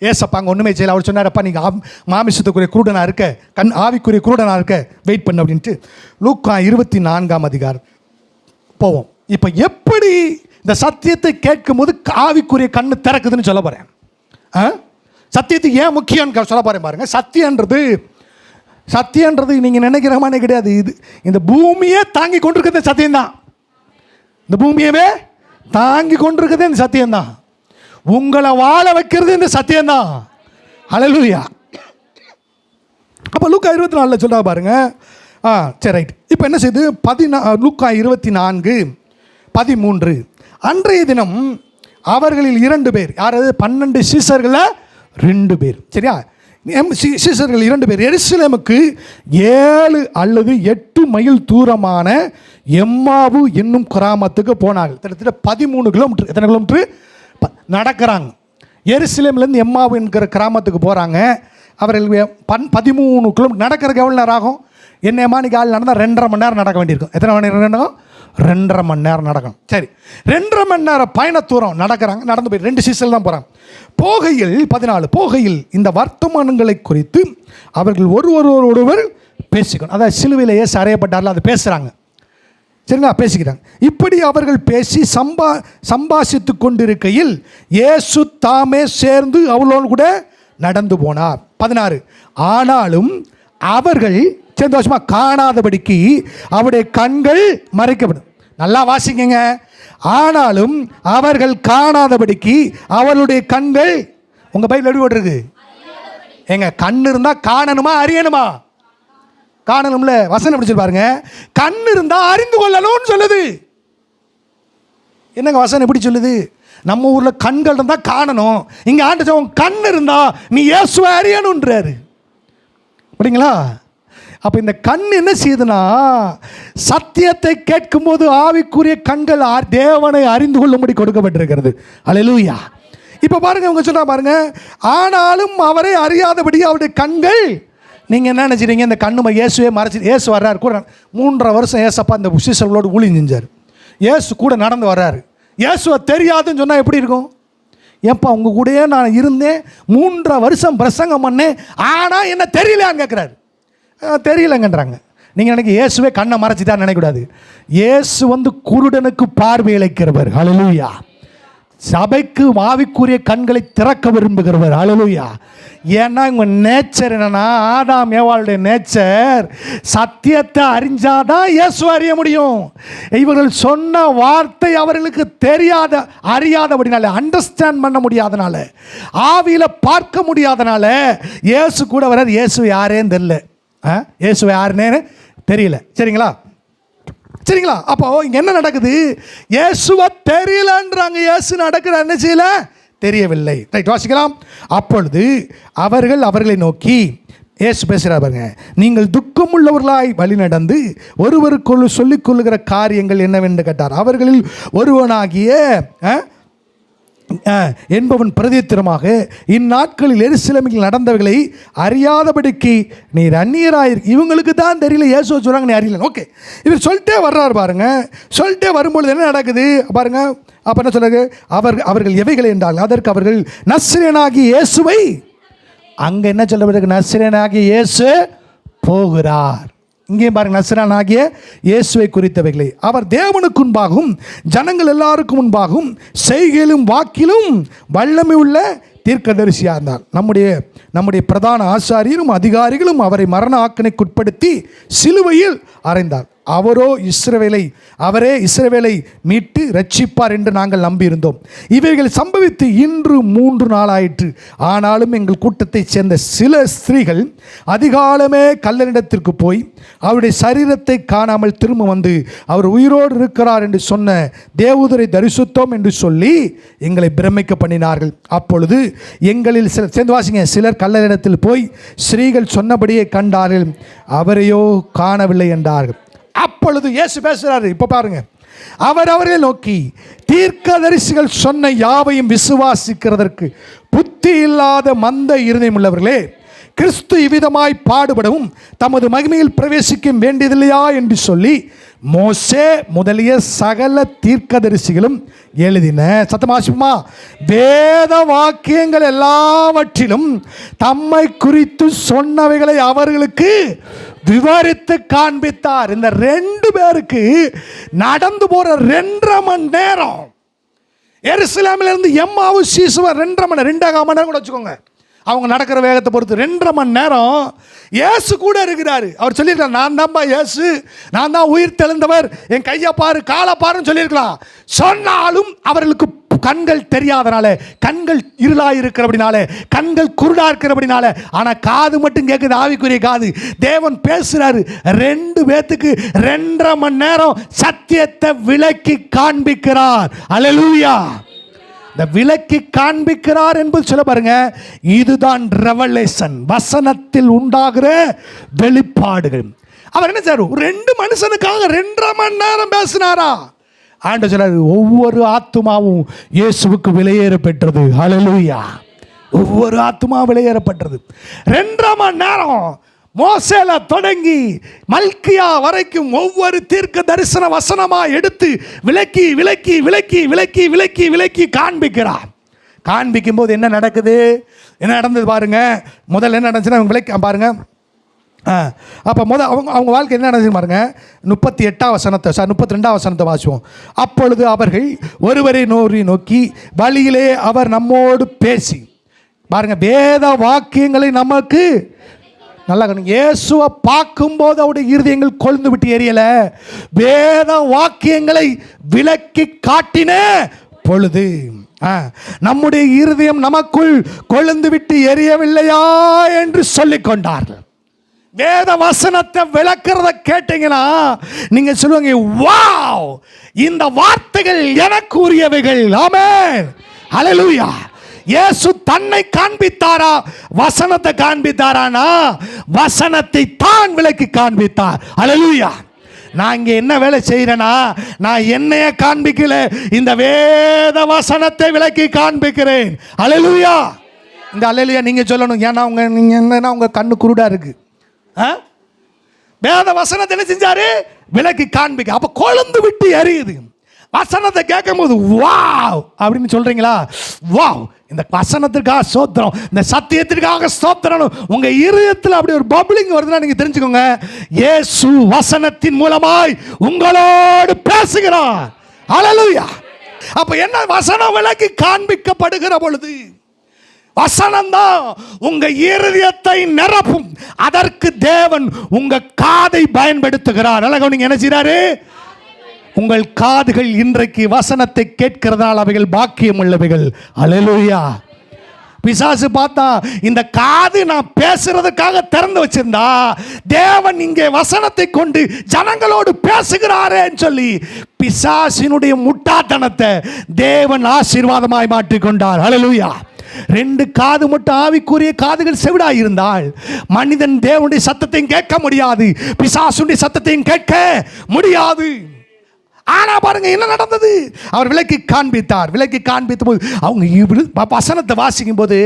ஏசப்பாங்க ஒன்றுமே செய்யலை. அவர் சொன்னாரப்பா, நீங்கள் மாமிசத்துக்குரிய குருடனாக இருக்க, ஆவிக்குரிய குருடனாக இருக்க, வெயிட் பண்ணு அப்படின்ட்டு. லூக்கா 24ஆம் அதிகாரம் போவோம். இப்போ எப்படி இந்த சத்தியத்தை கேட்கும் போது ஆவிக்குரிய கண்ணு திறக்குதுன்னு சொல்ல போகிறேன். சத்தியத்துக்கு ஏன் முக்கியம்னு சொல்ல போகிறேன் பாருங்க. சத்தியன்றது நீங்கள் நினைக்கிற மாதிரி கிடையாது. இந்த பூமியே தாங்கி கொண்டிருக்கிறது சத்தியம்தான். இந்த பூமியவே தாங்கி கொண்டிருக்கிறது இந்த சத்தியம்தான். உங்களை வாழ வைக்கிறது இந்த சத்தியம்தான். ஹல்லேலூயா. அப்போ லூக்கா 24 சொல்றா பாருங்க. சரி, ரைட். இப்போ என்ன செய்யுது? லூக்கா 24:13, அன்றைய தினம் அவர்களில் 2 பேர், யாராவது 12 சீஷர்களில் 2 பேர், சரியா? சீஷர்கள் 2 பேர் எருசலேமுக்கு 7 அல்லது 8 மைல் தூரமான எம்மாவு என்னும் கிராமத்துக்கு போனார்கள். கிட்டத்தட்ட 13 கிலோமீட்டர். எத்தனை கிலோமீட்டர் நடக்கிறாங்க? எருசலேம்லேருந்து எம்மாவு என்கிற கிராமத்துக்கு போகிறாங்க. அவர்கள் 13 கிலோமீட்டர் நடக்கிறதுக்கு எவ்வளோ நேரம் ஆகும்? என்னம்மா நீ காலையில் நடந்தால் 2.5 மணி நேரம் நடக்க வேண்டியிருக்கும். எத்தனை மணி நேரம் நடக்கும்? 2.5 மணி நேரம் நடக்கணும். சரி, 2.5 மணி நேரம் பயண தூரம் நடக்கிறாங்க. நடந்து போய் 2 சீசல் தான் போகிறாங்க. போகையில் 14, போகையில் இந்த வர்த்தமானங்களை குறித்து அவர்கள் ஒருவர் பேசிக்கணும். அதாவது சிலுவையில் ஏசு அறையப்பட்டார்கள், அதை பேசுகிறாங்க. சரிங்களா? பேசிக்கிறாங்க. இப்படி அவர்கள் பேசி சம்பாஷித்து கொண்டிருக்கையில் இயேசு தாமே சேர்ந்து அவளோடு கூட நடந்து போனார். 16, ஆனாலும் அவர்கள் சந்தோஷமாக காணாதபடிக்கு அவருடைய கண்கள் மறைக்கப்படும். நல்லா வாசிக்கங்க. ஆனாலும் அவர்கள் காணாதபடிக்கு அவளுடைய கண்கள், உங்கள் பைபிள் எப்படி போட்டிருக்கு? எங்க கண் இருந்தால் காணணுமா அறியணுமா? காணணும்ல. வசனம் எப்படி பாருங்க, கண் இருந்தால் அறிந்து கொள்ளணும்னு சொல்லுது. என்னங்க வசனம் எப்படி சொல்லுது? நம்ம ஊரில் கண்கள் இருந்தால் காணணும், இங்கே ஆண்டு கண் இருந்தால் நீ இயேசுவை அறியணுன்றாரு. அப்படிங்களா? அப்போ இந்த கண் என்ன செய்யுதுன்னா, சத்தியத்தை கேட்கும்போது ஆவிக்குரிய கண்கள் தேவனை அறிந்து கொள்ளும்படி கொடுக்கப்பட்டிருக்கிறது. அல்லேலூயா. இப்போ பாருங்கள், இவங்க சொன்னா பாருங்கள், ஆனாலும் அவரை அறியாதபடி அவருடைய கண்கள். நீங்கள் என்ன நினச்சிட்டீங்க, இந்த கண்ணு இயேசுவே மறைச்சி, இயேசு வர்றாரு கூட 3.5 வருஷம் ஏசப்பா இந்த சீசர்களோடு ஊழியம் செஞ்சார். இயேசு கூட நடந்து வர்றாரு. இயேசுவை தெரியாதுன்னு சொன்னால் எப்படி இருக்கும்? ஏப்பா உங்கள் கூடயே நான் இருந்தேன், 3.5 வருஷம் பிரசங்கம் பண்ணேன், ஆனால் என்ன தெரியலையான்னு கேட்குறாரு. தெரியலங்கன்றாங்க. நீங்கள் நினைக்க இயேசுவே கண்ணை மறைச்சி தான் நினைக்கக்கூடாது. இயேசு குருடனுக்கு பார்வை அளிக்கிறவர். ஹல்லேலூயா. சபைக்கு ஆவிக்குரிய கண்களை திறக்க விரும்புகிறவர். ஹல்லேலூயா. ஏன்னா இவங்க நேச்சர் என்னன்னா, ஆதாம் ஏவாளுடைய நேச்சர் சத்தியத்தை அறிஞ்சாதான் இயேசு அறிய முடியும். இவர்கள் சொன்ன வார்த்தை அவர்களுக்கு அறியாதபடினால, அண்டர்ஸ்டாண்ட் பண்ண முடியாதனால, ஆவியில் பார்க்க முடியாதனால இயேசு கூட வர்றார். இயேசு யாரேன்னு தெரியல, இயேசு யாருன்னு தெரியல. சரிங்களா? அப்போ இங்கே என்ன நடக்குது? இயேசுவை தெரியலன்றாங்க. இயேசு நடக்கிற என்ன செய்யல, தெரியவில்லை. ரைட், வாசிக்கலாம். அப்பொழுது அவர்களை நோக்கி இயேசு பேசுகிறார் பாருங்க, நீங்கள் துக்கமுள்ளவர்களாய் வழி நடந்து ஒருவருக்குள் சொல்லிக் கொள்ளுகிற காரியங்கள் என்னவென்று கேட்டார். அவர்களில் ஒருவனாகிய என்பவன் பிரதித்திரமாக, இந்நாட்களில் எருசலேமில் நடந்தவர்களை அறியாதபடிக்கு நீர் அந்நியராயிரு. இவங்களுக்கு தான் தெரியல, இயேசு சொல்கிறாங்க நீ அறியல. ஓகே, இவர் சொல்லிட்டே வர்றாரு பாருங்க. சொல்லிட்டே வரும்பொழுது என்ன நடக்குது பாருங்க. அப்போ என்ன சொல்றாரு? அவர்கள் எவைகளை என்றால் அதற்கு அவர்கள் நஸ்ரேனாகிய இயேசுவை. அங்கே என்ன சொல்லப்படுது? நஸ்ரேனாகிய இயேசு போகிறார். இங்கே பாருங்க, நஸ்ரேனாகிய இயேசுவை குறித்தவைகளை அவர் தேவனுக்கு முன்பாகவும் ஜனங்கள் எல்லாருக்கும் முன்பாகவும் செய்கையிலும் வாக்கிலும் வல்லமை உள்ள தீர்க்கதரிசியாக இருந்தார். நம்முடைய பிரதான ஆசாரியரும் அதிகாரிகளும் அவரை மரண ஆக்கினைக்குட்படுத்தி சிலுவையில் அறைந்தார். அவரே இஸ்ரவேலை மீட்டு ரட்சிப்பார் என்று நாங்கள் நம்பியிருந்தோம். இவைகள் சம்பவித்து இன்று 3 நாளாயிற்று. ஆனாலும் எங்கள் கூட்டத்தைச் சேர்ந்த சில ஸ்திரீகள் அதிகாலமே கல்லனிடத்திற்கு போய் அவருடைய சரீரத்தை காணாமல் திரும்ப வந்து அவர் உயிரோடு இருக்கிறார் என்று சொன்ன தேவதூதரை தரிசித்தோம் என்று சொல்லி எங்களை பிரமிக்க பண்ணினார்கள். அப்பொழுது எங்களில் சிலர் கல்லனிடத்தில் போய் ஸ்திரீகள் சொன்னபடியே கண்டார்கள், அவரையோ காணவில்லை என்றார்கள். அப்பொழுது இயேசு பேசுகிறாரு. இப்போ பாருங்க, அவரை நோக்கி, தீர்க்கதரிசிகள் சொன்ன யாவையும் விசுவாசிக்கிறதற்கு புத்தி இல்லாத மந்த இருதயம் உள்ளவர்களே, கிறிஸ்து இவ்விதமாய் பாடுபடவும் தமது மகிமையில் பிரவேசிக்க வேண்டியதில்லையா என்று சொல்லி மோசே முதலிய சகல தீர்க்கதரிசிகளும் எழுதின. சத்தமாசிமா, வேத வாக்கியங்கள் எல்லாவற்றிலும் தம்மை குறித்து சொன்னவைகளை அவர்களுக்கு விவரித்து காண்பித்தார். இந்த 2 பேருக்கு நடந்து போற 2.5 மணி நேரம், எருசலேமிலிருந்து எம்மாவு சீசுவ 2.5 மணி நேரம் கூட வச்சுக்கோங்க. அவங்க நடக்கிற வேகத்தை பொறுத்து 2.5 மணி நேரம் இயேசு கூட இருக்கிறாரு. அவர் சொல்லியிருக்கார், நான் தான்ப்பா இயேசு, நான் தான் உயிர் தெழுந்தவர், என் கையை பாரு காலை பாருன்னு சொல்லியிருக்கலாம். சொன்னாலும் அவர்களுக்கு கண்கள் தெரியாதனால, கண்கள் இருளாக இருக்கிறபடினால, கண்கள் குருடா இருக்கிறபடினால, ஆனால் காது மட்டும் கேட்குது, ஆவிக்குரிய காது. தேவன் பேசுறாரு. 2 பேத்துக்கு 2.5 மணி நேரம் சத்தியத்தை விளக்கி காண்பிக்கிறார். அல்லேலூயா. இந்த விளக்கி காண்பிக்கிறார் என்பது சொல்ல பாருங்க, இதுதான் ரெவலேஷன், வசனத்தில் உண்டாகிற வெளிப்பாடுகள். அவர் என்ன சார், 2 மனுஷனுக்காக 2.5 மணி நேரம் பேசினாரா? ஆண்டவர் சொல்றாரு, ஒவ்வொரு ஆத்துமாவும் இயேசுவுக்கு விலையேற பெற்றது. ஹல்லேலூயா. ஒவ்வொரு ஆத்துமா விலையேறப்பட்டது. 2.5 மணி நேரம் மோசேல தொடங்கி மல்கியா வரைக்கும் ஒவ்வொரு தீர்க்க தரிசன வசனமா எடுத்து விளக்கி விளக்கி விளக்கி விளக்கி விளக்கி விளக்கி காண்பிக்கிறார். காண்பிக்கும் போது என்ன நடக்குது, என்ன நடந்தது பாருங்க. முதல்ல என்ன நடந்துச்சுன்னா அவங்க விளக்கி பாருங்க. அப்போ அவங்க வாழ்க்கை என்ன நடந்துச்சு பாருங்க. 32 வசனத்தை வாசிப்போம். அப்பொழுது அவர்கள் ஒருவரை நோக்கி, வழியிலே அவர் நம்மோடு பேசி பாருங்க, வேத வாக்கியங்களை நமக்கு நல்லா இயேசுவை பார்க்கும்போது அவருடைய இருதயங்கள் கொழுந்து விட்டு எரியல, வேத வாக்கியங்களை விளக்கி காட்டின பொழுது நம்முடைய இருதயம் நமக்குள் கொழுந்து விட்டு எரியவில்லையா என்று சொல்லிக் கொண்டார்கள். வேத வசனத்தை விளக்குறத கேட்டீங்கன்னா நீங்க சொல்லுவாங்க, வாவ், இந்த வார்த்தைகள் எனக்கு உரியவைகள். ஆமென், ஹல்லேலூயா. இயேசு தன்னை காண்பித்தாரா, வசனத்தை காண்பித்தாரானா? வசனத்தை தான் விலக்கி காண்பித்தார். அல்லேலூயா. நான் இங்கே என்ன வேலை செய்கிறேன்னா, நான் என்னைய காண்பிக்கல, இந்த வேத வசனத்தை விலக்கி காண்பிக்கிறேன். அல்லேலூயா. இந்த அல்லேலூயா நீங்கள் சொல்லணும். ஏன்னா நீங்கள் என்னன்னா உங்கள் கண்ணு குருடாக இருக்கு. வேத வசனத்தை என்ன செஞ்சாரு? விலக்கி காண்பிக்க. அப்போ கொழுந்து விட்டு எரியுது. வசனத்தை கேட்கும் போது வாவ் அப்படின்னு சொல்றீங்களா? வாவ், இந்த வசனத்திற்காக ஸ்தோத்திரம், இந்த சத்தியத்திற்காக ஸ்தோத்திரம் உங்க இருதயத்தில் அப்படி ஒரு பப்ளிங் வருதுன்னா நீங்க தெரிஞ்சுக்கோங்க, இயேசு வசனத்தின் மூலமாய் உங்களோடு பேசுகிறார். அல்லேலூயா. அப்ப என்ன? வசனம் விலக்கி காண்பிக்கப்படுகிற பொழுது வசனம் தான் உங்க இருதயத்தை நிரப்பும். அதற்கு தேவன் உங்க காதை பயன்படுத்துகிறார். அழகா நீங்க என்ன செய்றாரு? உங்கள் காதுகள் இன்றைக்கு வசனத்தை கேட்கிறதால் அவைகள் பாக்கியம் உள்ளவைகள். அல்லேலூயா. பிசாசு பார்த்தா இந்த காது நான் பேசுறதுக்காக திறந்து வச்சிருந்தா, தேவன் இங்கே வசனத்தை கொண்டு ஜனங்களோடு பேசுகிறாரேன்னு சொல்லி பிசாசினுடைய முட்டாத்தனத்தை தேவன் ஆசீர்வாதமாய் மாற்றிக்கொண்டார். அல்லேலூயா. 2 காது மட்டும் ஆவிக்குரிய காதுகள் செவிடாய் இருந்தால் மனிதன் தேவனுடைய சத்தத்தையும் கேட்க முடியாது, பிசாசுடைய சத்தத்தையும் கேட்க முடியாது. ஆனா பாருங்க என்ன நடந்தது? அவர் விலக்கி காண்பித்தார். விலக்கி காண்பித்த போது அவங்க வசனத்தை வாசிக்கும் போது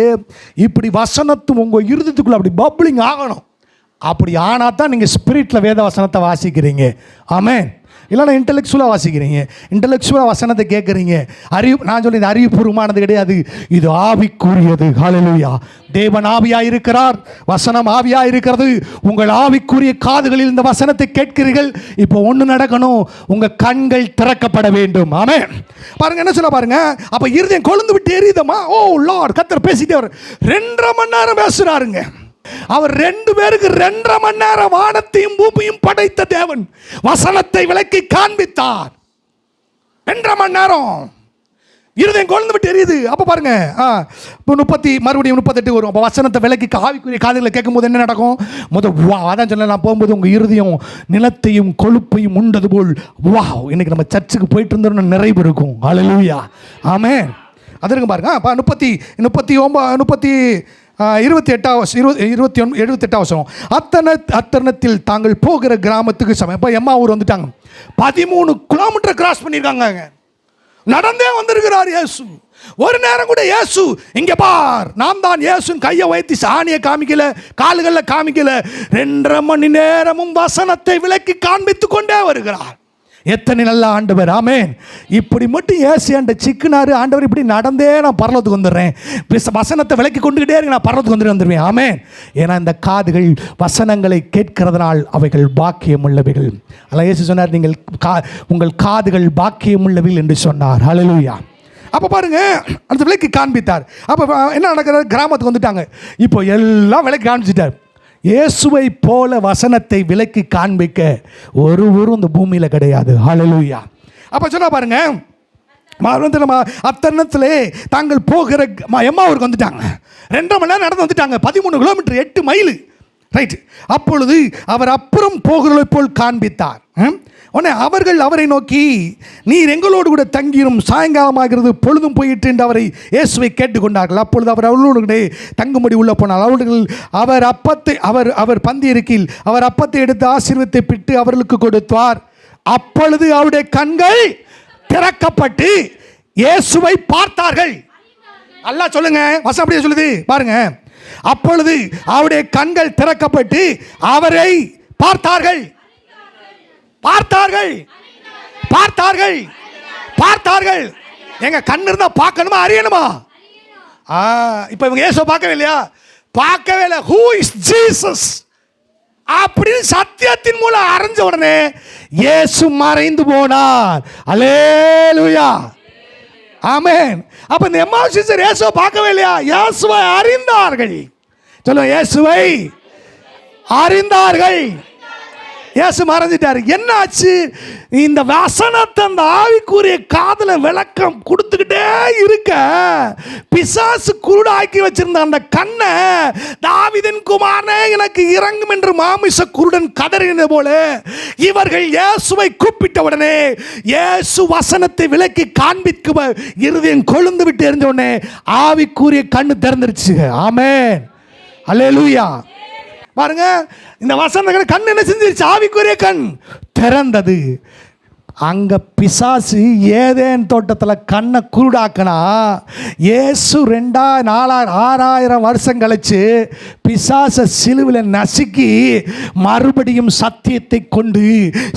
இப்படி வசனத்தும் உங்க இருதயத்துக்குள்ள அப்படி பப்ளிங் ஆகணும். அப்படி ஆனா தான் நீங்க ஸ்பிரிட்ல வேத வசனத்தை வாசிக்கிறீங்க. ஆமென். இல்லைன்னா இன்டெலெக்சுவலாக வாசிக்கிறீங்க, இன்டெலெக்சுவலாக வசனத்தை கேட்குறீங்க. நான் சொல்லி இது அறிவுபூர்வமானது கிடையாது, இது ஆவிக்குரியது. ஹல்லேலூயா. தேவன் ஆவியாக இருக்கிறார், வசனம் ஆவியாக இருக்கிறது. உங்கள் ஆவிக்குரிய காதுகளில் இந்த வசனத்தை கேட்கிறீர்கள். இப்போ ஒன்று நடக்கணும், உங்கள் கண்கள் திறக்கப்பட வேண்டும். ஆமென். பாருங்க என்ன சொல்ல பாருங்க. அப்போ இருதயம் கொழுந்து விட்டு எரியுதமா? ஓ லார்ட், கர்த்தர் பேசிட்டே அவர் 2.5 மணி நேரம் பேசுறாருங்க. அவர் 2 பேருக்கு 2.5 மணி நேரம் வானத்தையும் பூமியும் படைத்த தேவன் வசனத்தை விலக்கி காண்பித்தார். 2.5 மணி நேரம் இருதயம் கொழுந்து விட்டு எரியுது. அப்ப பாருங்க, மறுபடியும் 38 வரும். அப்போ வசனத்தை விலக்கி ஆவிக்குரிய காதுகளை கேட்கும் போது என்ன நடக்கும்? அதான் சொல்ல, நான் போகும்போது உங்க இருதயம் நிலத்தையும் கொழுப்பையும் உண்டது போல் வா, இன்னைக்கு நம்ம சர்ச்சுக்கு போயிட்டு இருந்தோம்னு நிறைவு இருக்கும். அல்லேலூயா. ஆமென். அது இருக்கு பாருங்க. 28 அத்தனத்தில் தாங்கள் போகிற கிராமத்துக்கு சமயம். இப்போ எம்மாவூர் வந்துட்டாங்க. 13 கிலோமீட்டர் கிராஸ் பண்ணியிருக்காங்க. நடந்தே வந்திருக்கிறார் இயேசு. ஒரு நேரம் கூட இயேசு இங்கே பார் நான் தான் இயேசுன்னு கையை வைத்து சாணியை காமிக்கல, கால்களில் காமிக்கல. 2.5 மணி நேரமும் வசனத்தை விலக்கி காண்பித்து கொண்டே வருகிறார். எத்தனை நல்ல ஆண்டவர். ஆமென். இப்படி மட்டும் ஏசி ஆண்ட சிக்குனாரு. ஆண்டவர் இப்படி நடந்தே நான் பரலோகத்துக்கு வந்துடுறேன், வசனத்தை விலக்கி கொண்டுகிட்டே இருக்கு, நான் பரலோகத்துக்கு வந்துடுவேன். ஆமென். ஏன்னா இந்த காதுகள் வசனங்களை கேட்கிறதுனால் அவைகள் பாக்கியம் உள்ளவைகள். அல்ல இயேசு சொன்னார், நீங்கள் உங்கள் காதுகள் பாக்கியம் உள்ளவைகள் என்று சொன்னார். ஹல்லேலூயா. அப்போ பாருங்க, அந்த விலக்கி காண்பித்தார். அப்போ என்ன நடக்கிறது? கிராமத்துக்கு வந்துட்டாங்க. இப்போ எல்லாம் விலக்கி காண்பிச்சிட்டார். இயேசுவை போல வசனத்தை விலக்கி காண்பிக்க ஒருவரும் இந்த பூமியில் கிடையாது. ஹல்லேலூயா. அப்போ சொன்னா பாருங்க, அத்தனத்திலே தாங்கள் போகிற எம்மாவூருக்கு வந்துட்டாங்க. 2.5 மணி நேரம் நடந்து வந்துட்டாங்க. 13 கிலோமீட்டர், 8 மைல். ரைட். அப்பொழுது அவர் அப்புறம் போகிறதை போல் காண்பித்தார். உடனே அவர்கள் அவரை நோக்கி, நீர் எங்களோடு கூட தங்கிரும், சாயங்காலமாகிறது, பொழுதும் போயிட்டு என்று அவரை இயேசுவை கேட்டுக்கொண்டார்கள். அப்பொழுது அவர் அவர்களோடு தங்கும்படி உள்ள போனார். அவர் பந்தி இருக்கையில் அவர் அப்பத்தை எடுத்து ஆசீர்வத்தை பிட்டு அவர்களுக்கு கொடுத்தார். அப்பொழுது அவருடைய கண்கள் திறக்கப்பட்டு இயேசுவை பார்த்தார்கள். அல்லாஹ் சொல்லுங்க, வசனம் அப்படியே சொல்லுது பாருங்க. அப்பொழுது அவருடைய கண்கள் திறக்கப்பட்டு அவரை பார்த்தார்கள். பார்த்தார்கள், பார்த்தார்கள், பார்த்தார்கள். எங்க கண் இருந்தா பார்க்கணுமா, அறியணுமா? இப்ப இவங்க இயேசுவை பார்க்கவே இல்லையா? பார்க்கவே இல்லை. ஹூ இஸ் ஜீசஸ் அப்படின்னு சத்தியத்தின் மூலம் அறிஞ்ச உடனே இயேசு மறைந்து போனார். அல்லேலூயா. ஆமென். அப்ப இந்த எம்மாவு சிஸ்டர் இயேசுவை பார்க்கவே இல்லையா? இயேசுவை அறிந்தார்கள். சொல்லுங்க, இயேசுவை அறிந்தார்கள். இயேசு மறைஞ்சிட்டாரு. என்னாச்சு? இந்த வசனத்தை அந்த ஆவிக்குரிய காதுல விளக்கம் கொடுத்துக்கிட்டே இருக்க பிசாசு குருடாக்கி வச்சிருந்த அந்த கண்ணை, தாவீதின் குமாரனே எனக்கு இறங்கும் என்று மாமிச குருடன் கதறினது போல இவர்கள் இயேசுவை கூப்பிட்ட உடனே இயேசு வசனத்தை விளக்கி காண்பிக்க இருதயம் கொழுந்து விட்டு எரிஞ்ச உடனே ஆவிக்குரிய கண்ணு திறந்துருச்சு. ஆமென், அல்லேலூயா. பாருங்க, இந்த வசனங்களை கண் என்ன செஞ்சிருச்சு? ஆவிக்குரிய கண் திறந்தது. அங்க பிசாசு ஏதேன் தோட்டத்தில் கண்ணை குருடாக்கனா, இயேசு 6000 வருஷம் கழிச்சு பிசாசை சிலுவையில் நசுக்கி மறுபடியும் சத்தியத்தை கொண்டு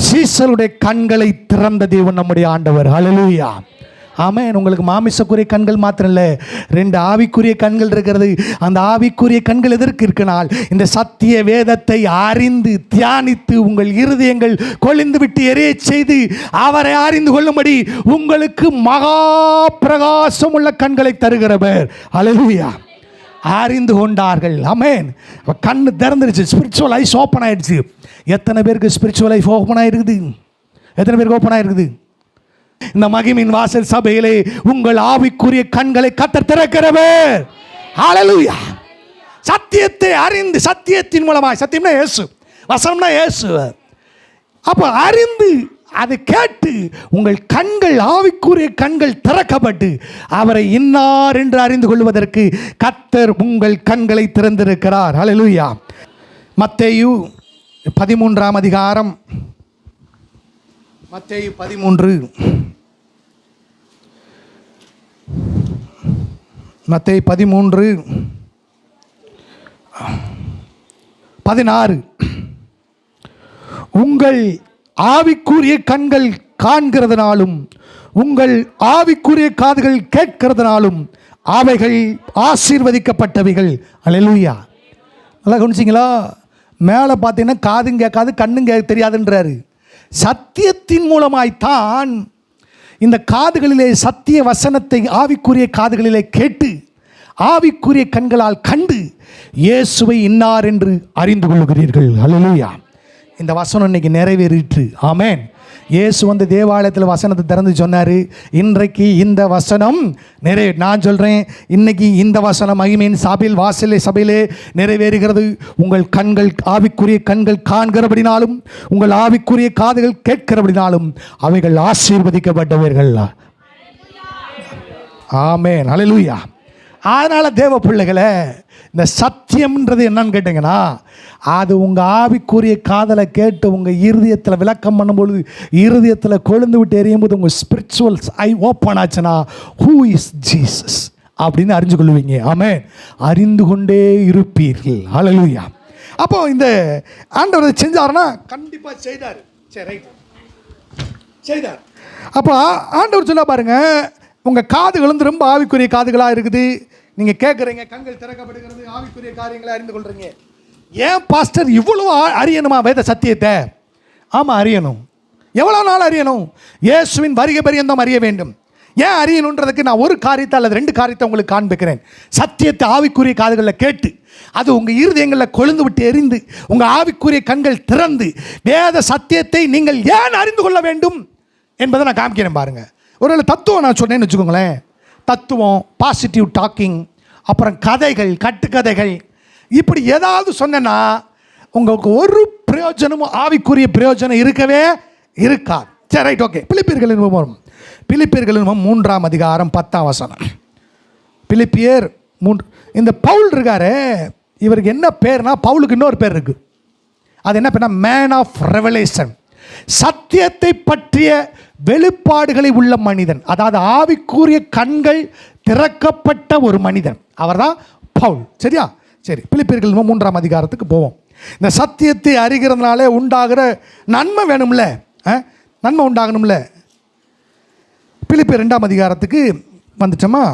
சீசருடைய கண்களை திறந்த தேவன் நம்முடைய ஆண்டவர். ஹல்லேலூயா. ஆமென். உங்களுக்கு மாமிசக்குரிய கண்கள் மாத்திரம் இல்லை, 2 ஆவிக்குரிய கண்கள் இருக்கிறது. அந்த ஆவிக்குரிய கண்கள் எதற்கு இருக்குனால், இந்த சத்திய வேதத்தை அறிந்து தியானித்து உங்கள் இருதயங்கள் கொழிந்து விட்டு எரிய செய்து அவரை அறிந்து கொள்ளும்படி உங்களுக்கு மகா பிரகாசம் உள்ள கண்களை தருகிறவர். அல்லேலூயா. அறிந்து கொண்டார்கள். ஆமென். கண்ணு திறந்துருச்சு, ஸ்பிரிச்சுவல் ஐஸ் ஓப்பன் ஆயிடுச்சு. எத்தனை பேருக்கு ஸ்பிரிச்சுவல் ஐஸ் ஓப்பன் ஆயிருக்குது? எத்தனை பேருக்கு ஓப்பன் ஆயிருக்குது? இந்த மகிமையின் வாசல் சபையிலே உங்கள் ஆவிக்குரிய கண்களை கர்த்தர் திறக்கிறவர். ஹல்லேலூயா. சத்தியத்தை அறிந்து, சத்தியத்தின் மூலமாக, சத்தியம்னா இயேசு, வசனம்னா இயேசு. அப்போ அறிந்து அதை கேட்டு உங்கள் கண்கள், ஆவிக்குரிய கண்கள் திறக்கப்பட்டு அவரை இன்னார் என்று அறிந்து கொள்வதற்கு கர்த்தர் உங்கள் கண்களை திறந்திருக்கிறார். ஹல்லேலூயா. மத்தேயு 13ஆம் அதிகாரம், மத்தேயு 13, மத்தேயு 13:16. உங்கள் ஆவிக்குரிய கண்கள் காண்கிறதுனாலும் உங்கள் ஆவிக்குரிய காதுகள் கேட்கிறதுனாலும் அவைகள் ஆசீர்வதிக்கப்பட்டவைகள். அல்லேலூயா. நல்லா கவனிச்சிங்களா? மேலே பார்த்தீங்கன்னா காதும் கேட்காது, கண்ணும் தெரியாதுன்றாரு. சத்தியத்தின் மூலமாய்த்தான் இந்த காதுகளிலே சத்திய வசனத்தை ஆவிக்குரிய காதுகளிலே கேட்டு ஆவிக்குரிய கண்களால் கண்டு இயேசுவை இன்னார் என்று அறிந்து கொள்கிறீர்கள். அல்லேலூயா. இந்த வசனம் இன்னைக்கு நிறைவேறிற்று. ஆமென். இயேசு வந்து தேவாலயத்தில் வசனத்தை திறந்து சொன்னார், இன்றைக்கு இந்த வசனம் நான் சொல்கிறேன், இன்னைக்கு இந்த வசனம் மகிமையின் சபையில் சபையிலே நிறைவேறுகிறது. உங்கள் கண்கள், ஆவிக்குரிய கண்கள் காண்கிறபடினாலும் உங்கள் ஆவிக்குரிய காதுகள் கேட்கிறபடினாலும் அவைகள் ஆசீர்வதிக்கப்பட்டவர்கள். ஆமென், அல்லேலூயா. அதனால் தேவ பிள்ளைகளை, இந்த சத்தியம்ன்றது என்னன்னு கேட்டிங்கன்னா, அது உங்கள் ஆவிக்குரிய காதலை கேட்டு உங்கள் இருதயத்தில் விளக்கம் பண்ணும்பொழுது, இருதயத்தில் கொழுந்து விட்டு எறியும் போது உங்கள் ஸ்பிரிச்சுவல் ஐ ஓப்பன் ஆச்சுன்னா, ஹூ இஸ் ஜீசஸ் அப்படின்னு அறிஞ்சு கொள்வீங்க. ஆமென். அறிந்து கொண்டே இருப்பீர்கள். ஹல்லேலூயா. அப்போ இந்த ஆண்டவர் செஞ்சாருன்னா கண்டிப்பாக செய்தார். சரி, ரைட், செய்தார். அப்போ ஆண்டவர் சொல்ல பாருங்க, உங்கள் காதுகள் வந்து ரொம்ப ஆவிக்குரிய காதுகளாக இருக்குது. நீங்கள் கேட்குறீங்க, கண்கள் திறக்கப்படுகிறது, ஆவிக்குரிய காரியங்களை அறிந்து கொள்கிறீங்க. ஏன் பாஸ்டர் இவ்வளோ அறியணுமா வேத சத்தியத்தை? ஆமாம், அறியணும். எவ்வளோ நாள் அறியணும்? இயேசுவின் வருகை பரியந்தம் அறிய வேண்டும். ஏன் அறியணுன்றதுக்கு நான் ஒரு காரியத்தை அல்லது 2 காரியத்தை உங்களுக்கு காண்பிக்கிறேன். சத்தியத்தை ஆவிக்குரிய காதுகளில் கேட்டு அது உங்கள் இருதயங்களில் கொழுந்து விட்டு எரிந்து உங்கள் ஆவிக்குரிய கண்கள் திறந்து வேத சத்தியத்தை நீங்கள் ஏன் அறிந்து கொள்ள வேண்டும் என்பதை நான் காமிக்கிறேன். பாருங்கள், ஒருவேளை தத்துவம் நான் சொன்னேன்னு வச்சுக்கோங்களேன். தத்துவம், பாசிட்டிவ் டாக்கிங், அப்புறம் கதைகள், கட்டுக்கதைகள், இப்படி ஏதாவது சொன்னேன்னா உங்களுக்கு ஒரு பிரயோஜனமும் ஆவிக்குரிய பிரயோஜனம் இருக்கவே இருக்காது. சரி, ரைட், ஓகே. பிலிப்பியர்களின் 3ஆம் அதிகாரம் 10ஆம் வசனம். பிலிப்பியர் 3. இந்த பவுல் இருக்காரு, இவருக்கு என்ன பேர்னா, பவுலுக்கு இன்னொரு பேர் இருக்கு. அது என்ன பேர்னா, மேன் ஆஃப் ரெவலேஷன். சத்தியத்தை பற்றிய வெளிப்பாடுகளை உள்ள மனிதன், அதாவது ஆவிக்குரிய கண்கள் திறக்கப்பட்ட ஒரு மனிதன், அவர்தான் பவுல். சரியா? சரி, பிலிப்பியர்கள் 3ஆம் அதிகாரத்துக்கு போவோம். இந்த சத்தியத்தை அறிகிறதுனாலே உண்டாகிற நன்மை வேணும்ல, நன்மை உண்டாகணும்ல. பிலிப்பியர் 2ஆம் அதிகாரத்துக்கு வந்துட்டோமா?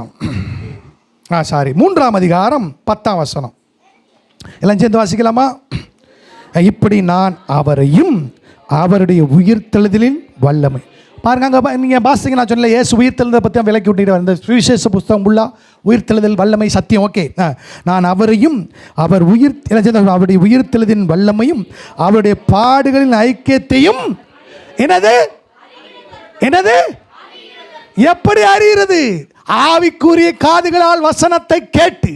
3ஆம் அதிகாரம் 10ஆம் வசனம். எல்லாம் சேர்ந்து வாசிக்கலாமா? இப்படி நான் அவரையும் அவருடைய உயிர்த்தெழுதலின் வல்லமை. பாருங்க, அங்கே நீங்கள் பாசிங்க, நான் சொன்னல இயேசு உயிர்த்தெழுதை பற்றி விலக்கி விட்டுட்டு இந்த சுவிசேஷ புஸ்தகம் உள்ள உயிர்த்தெழுதல் வல்லமை சத்தியம். ஓகே, நான் அவரையும் அவருடைய உயிர்த்தெழுதின் வல்லமையும் அவருடைய பாடுகளின் ஐக்கியத்தையும் என்னது எப்படி அறிகிறது? ஆவிக்குரிய காதுகளால் வசனத்தை கேட்டு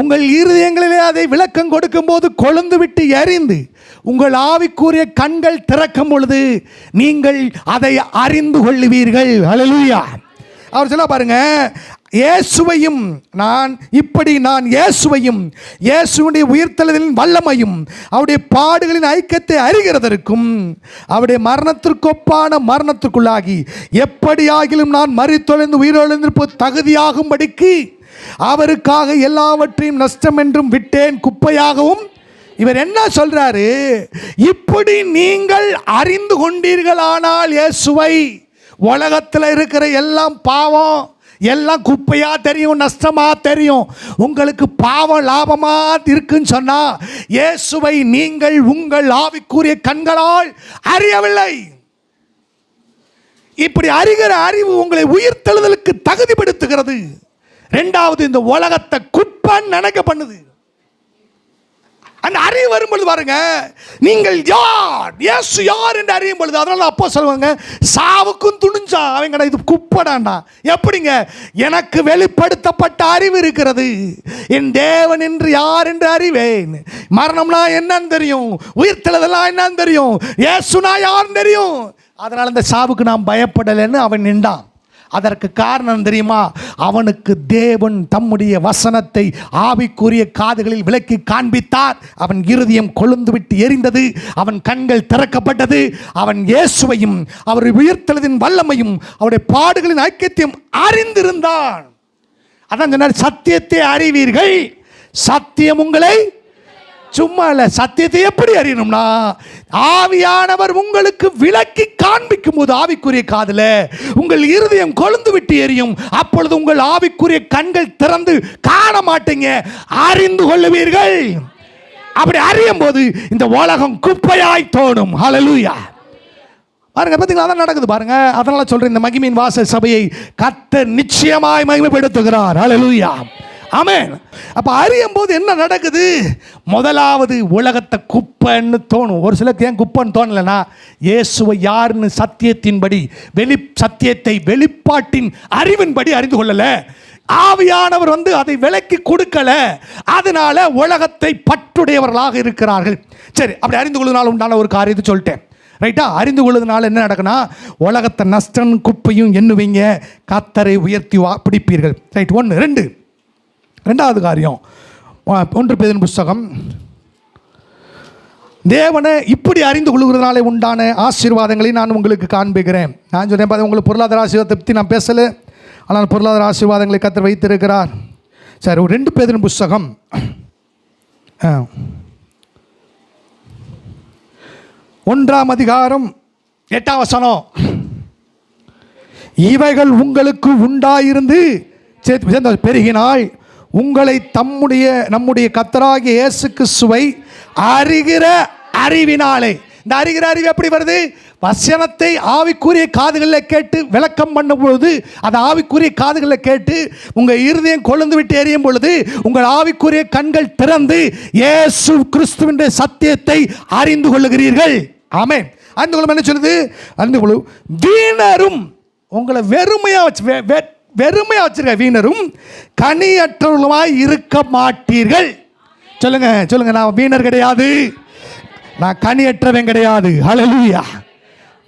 உங்கள் இருதயங்களிலே அதை விளக்கம் கொடுக்கும் போது கொழுந்து விட்டு எரிந்து உங்கள் ஆவிக்குரிய கண்கள் திறக்கும் பொழுது நீங்கள் அதை அறிந்து கொள்ளுவீர்கள். ஹல்லேலூயா. அவர் சொல்ல பாருங்க, இயேசுவையும் நான் இயேசுவையும் இயேசுவுடைய உயிர்த்தெழுதலின் வல்லமையும் அவருடைய பாடுகளின் ஐக்கியத்தை அறிகிறதற்கும் அவருடைய மரணத்திற்கொப்பான மரணத்திற்குள்ளாகி எப்படியாகிலும் நான் மரித்தொழிந்து உயிரெழுந்திருப்பது தகுதியாகும்படிக்கு அவருக்காக எல்லாவற்றையும் நஷ்டம் என்றும் விட்டேன், குப்பையாகவும். இவர் என்ன சொல்றாரு? இப்படி நீங்கள் அறிந்து கொண்டீர்களானால் இயேசுவை, உலகத்தில் இருக்கிற எல்லாம் பாவம், எல்லாம் குப்பையா தெரியும், நஷ்டமா தெரியும், உங்களுக்கு பாவம் லாபமா இருக்குன்னு சொன்னா இயேசுவை நீங்கள் உங்கள் ஆவிக்குரிய கண்களால் அறியவில்லை. இப்படி அறிகிற அறிவு உங்களை உயிர்த்தெழுதலுக்கு தகுதிப்படுத்துகிறது. ரெண்டாவது, இந்த உலகத்தை குப்பன்னு நினைக்க பண்ணுது. அந்த அறிவு வரும்பொழுது பாருங்க, நீங்கள் யார், இயேசு யார் என்று அறியும் பொழுது, அதனால அப்போ சொல்லுவாங்க, சாவுக்கும் துணிஞ்சா அவங்க இது குப்படாண்டா. எப்படிங்க? எனக்கு வெளிப்படுத்தப்பட்ட அறிவு இருக்கிறது, என் தேவன் என்று யார் என்று அறிவேன், மரணம்னா என்னன்னு தெரியும், உயிர்த்தெழுதலாம் என்னன்னு தெரியும், இயேசுனா யாருன்னு தெரியும். அதனால இந்த சாவுக்கு நான் பயப்படலைன்னு அவன் நின்றான். அதற்கு காரணம் தெரியுமா? அவனுக்கு தேவன் தம்முடைய வசனத்தை ஆவிக்குரிய காதுகளில் விளக்கி காண்பித்தார். அவன் இருதயம் கொழுந்து விட்டு எரிந்தது, அவன் கண்கள் திறக்கப்பட்டது. அவன் இயேசுவையும் அவருடைய உயிர்த்தெழுதின் வல்லமையும் அவருடைய பாடுகளின் ஐக்கியத்தையும் அறிந்திருந்தான். அதான் சொன்னார், சத்தியத்தை அறிவீர்கள், சத்தியம் உங்களை சும்மா இல்லை. சத்தியத்தை எப்படி அறியணும்னா, ஆவியானவர் உங்களுக்கு விளக்கி காண்பிக்கும் போது ஆவிக்குரிய காதுல உங்கள் இருதயம் கொழுந்து விட்டு எரியும். அப்பொழுது உங்கள் ஆவிக்குரிய கண்கள் திறந்து காண மாட்டீங்க, அறிந்து கொள்ளுவீர்கள். அப்படி அறியும் போது இந்த உலகம் குப்பையாய் தோணும். ஹல்லேலூயா. பாருங்க, பார்த்தீங்களா? அதான் நடக்குது பாருங்க. அதனால சொல்றேன், இந்த மகிமையின் வாசல் சபையை கர்த்தர் நிச்சயமாய் மகிமைப்படுத்துகிறார். ஹல்லேலூயா. ஆமென். அப்போ அறியும் போது என்ன நடக்குது? முதலாவது, உலகத்தை குப்பைன்னு தோணும். ஒரு சிலருக்கு ஏன் குப்பைன்னு தோணலைன்னா, இயேசுவை யாருன்னு சத்தியத்தின்படி சத்தியத்தை வெளிப்பாட்டின் அறிவின்படி அறிந்து கொள்ளல, ஆவியானவர் அதை விலக்கி கொடுக்கல. அதனால உலகத்தை பற்றுடையவர்களாக இருக்கிறார்கள். சரி, அப்படி அறிந்து கொள்வதனால உண்டான ஒரு காரியத்தை சொல்லிட்டேன், ரைட்டா? அறிந்து கொள்வதனால என்ன நடக்குன்னா, உலகத்தை நஷ்டம் குப்பையும் எண்ணுவீங்க, கர்த்தரை உயர்த்தி பிடிப்பீர்கள். ரைட். 1. 2. ரெண்டாவது காரியம், 1 பேதுரு புஸ்தகம், தேவனை இப்படி அறிந்து கொள்கிறதுனாலே உண்டான ஆசீர்வாதங்களை நான் உங்களுக்கு காண்பிக்கிறேன். நான் சொன்னேன், உங்களுக்கு பொருளாதார ஆசீர்வாதத்தை பற்றி நான் பேசலை, ஆனால் பொருளாதார ஆசீர்வாதங்களை கர்த்தர் வைத்திருக்கிறார். சரி, 2 பேதுரு புஸ்தகம் 1ஆம் அதிகாரம் 8ஆம் வசனம், இவைகள் உங்களுக்கு உண்டாயிருந்து பெருகினால் உங்களை நம்முடைய கர்த்தராகிய இயேசு கிறிஸ்துவை அறிகிற அறிவினாலே. இந்த அறிகிற அறிவு எப்படி வருது? வசனத்தை ஆவிக்குரிய காதுகளில் கேட்டு விளக்கம் பண்ணும் பொழுது, அது ஆவிக்குரிய காதுகளில் கேட்டு உங்கள் இருதயம் கொழுந்து விட்டு எரியும் பொழுது உங்கள் ஆவிக்குரிய கண்கள் திறந்து இயேசு கிறிஸ்துவின் சத்தியத்தை அறிந்து கொள்ளுகிறீர்கள். ஆமென். அறிந்து கொள்ளும் என்ன சொல்லுது? அறிந்து கொள்ளும் வீணரும், உங்களை வெறுமையா வச்சிருக்க வீணரும் கனியற்றவர்களுமாய் இருக்க மாட்டீர்கள். சொல்லுங்க, நான் வீணர் கிடையாது, நான் கனியற்றவன் கிடையாது. ஹல்லேலூயா.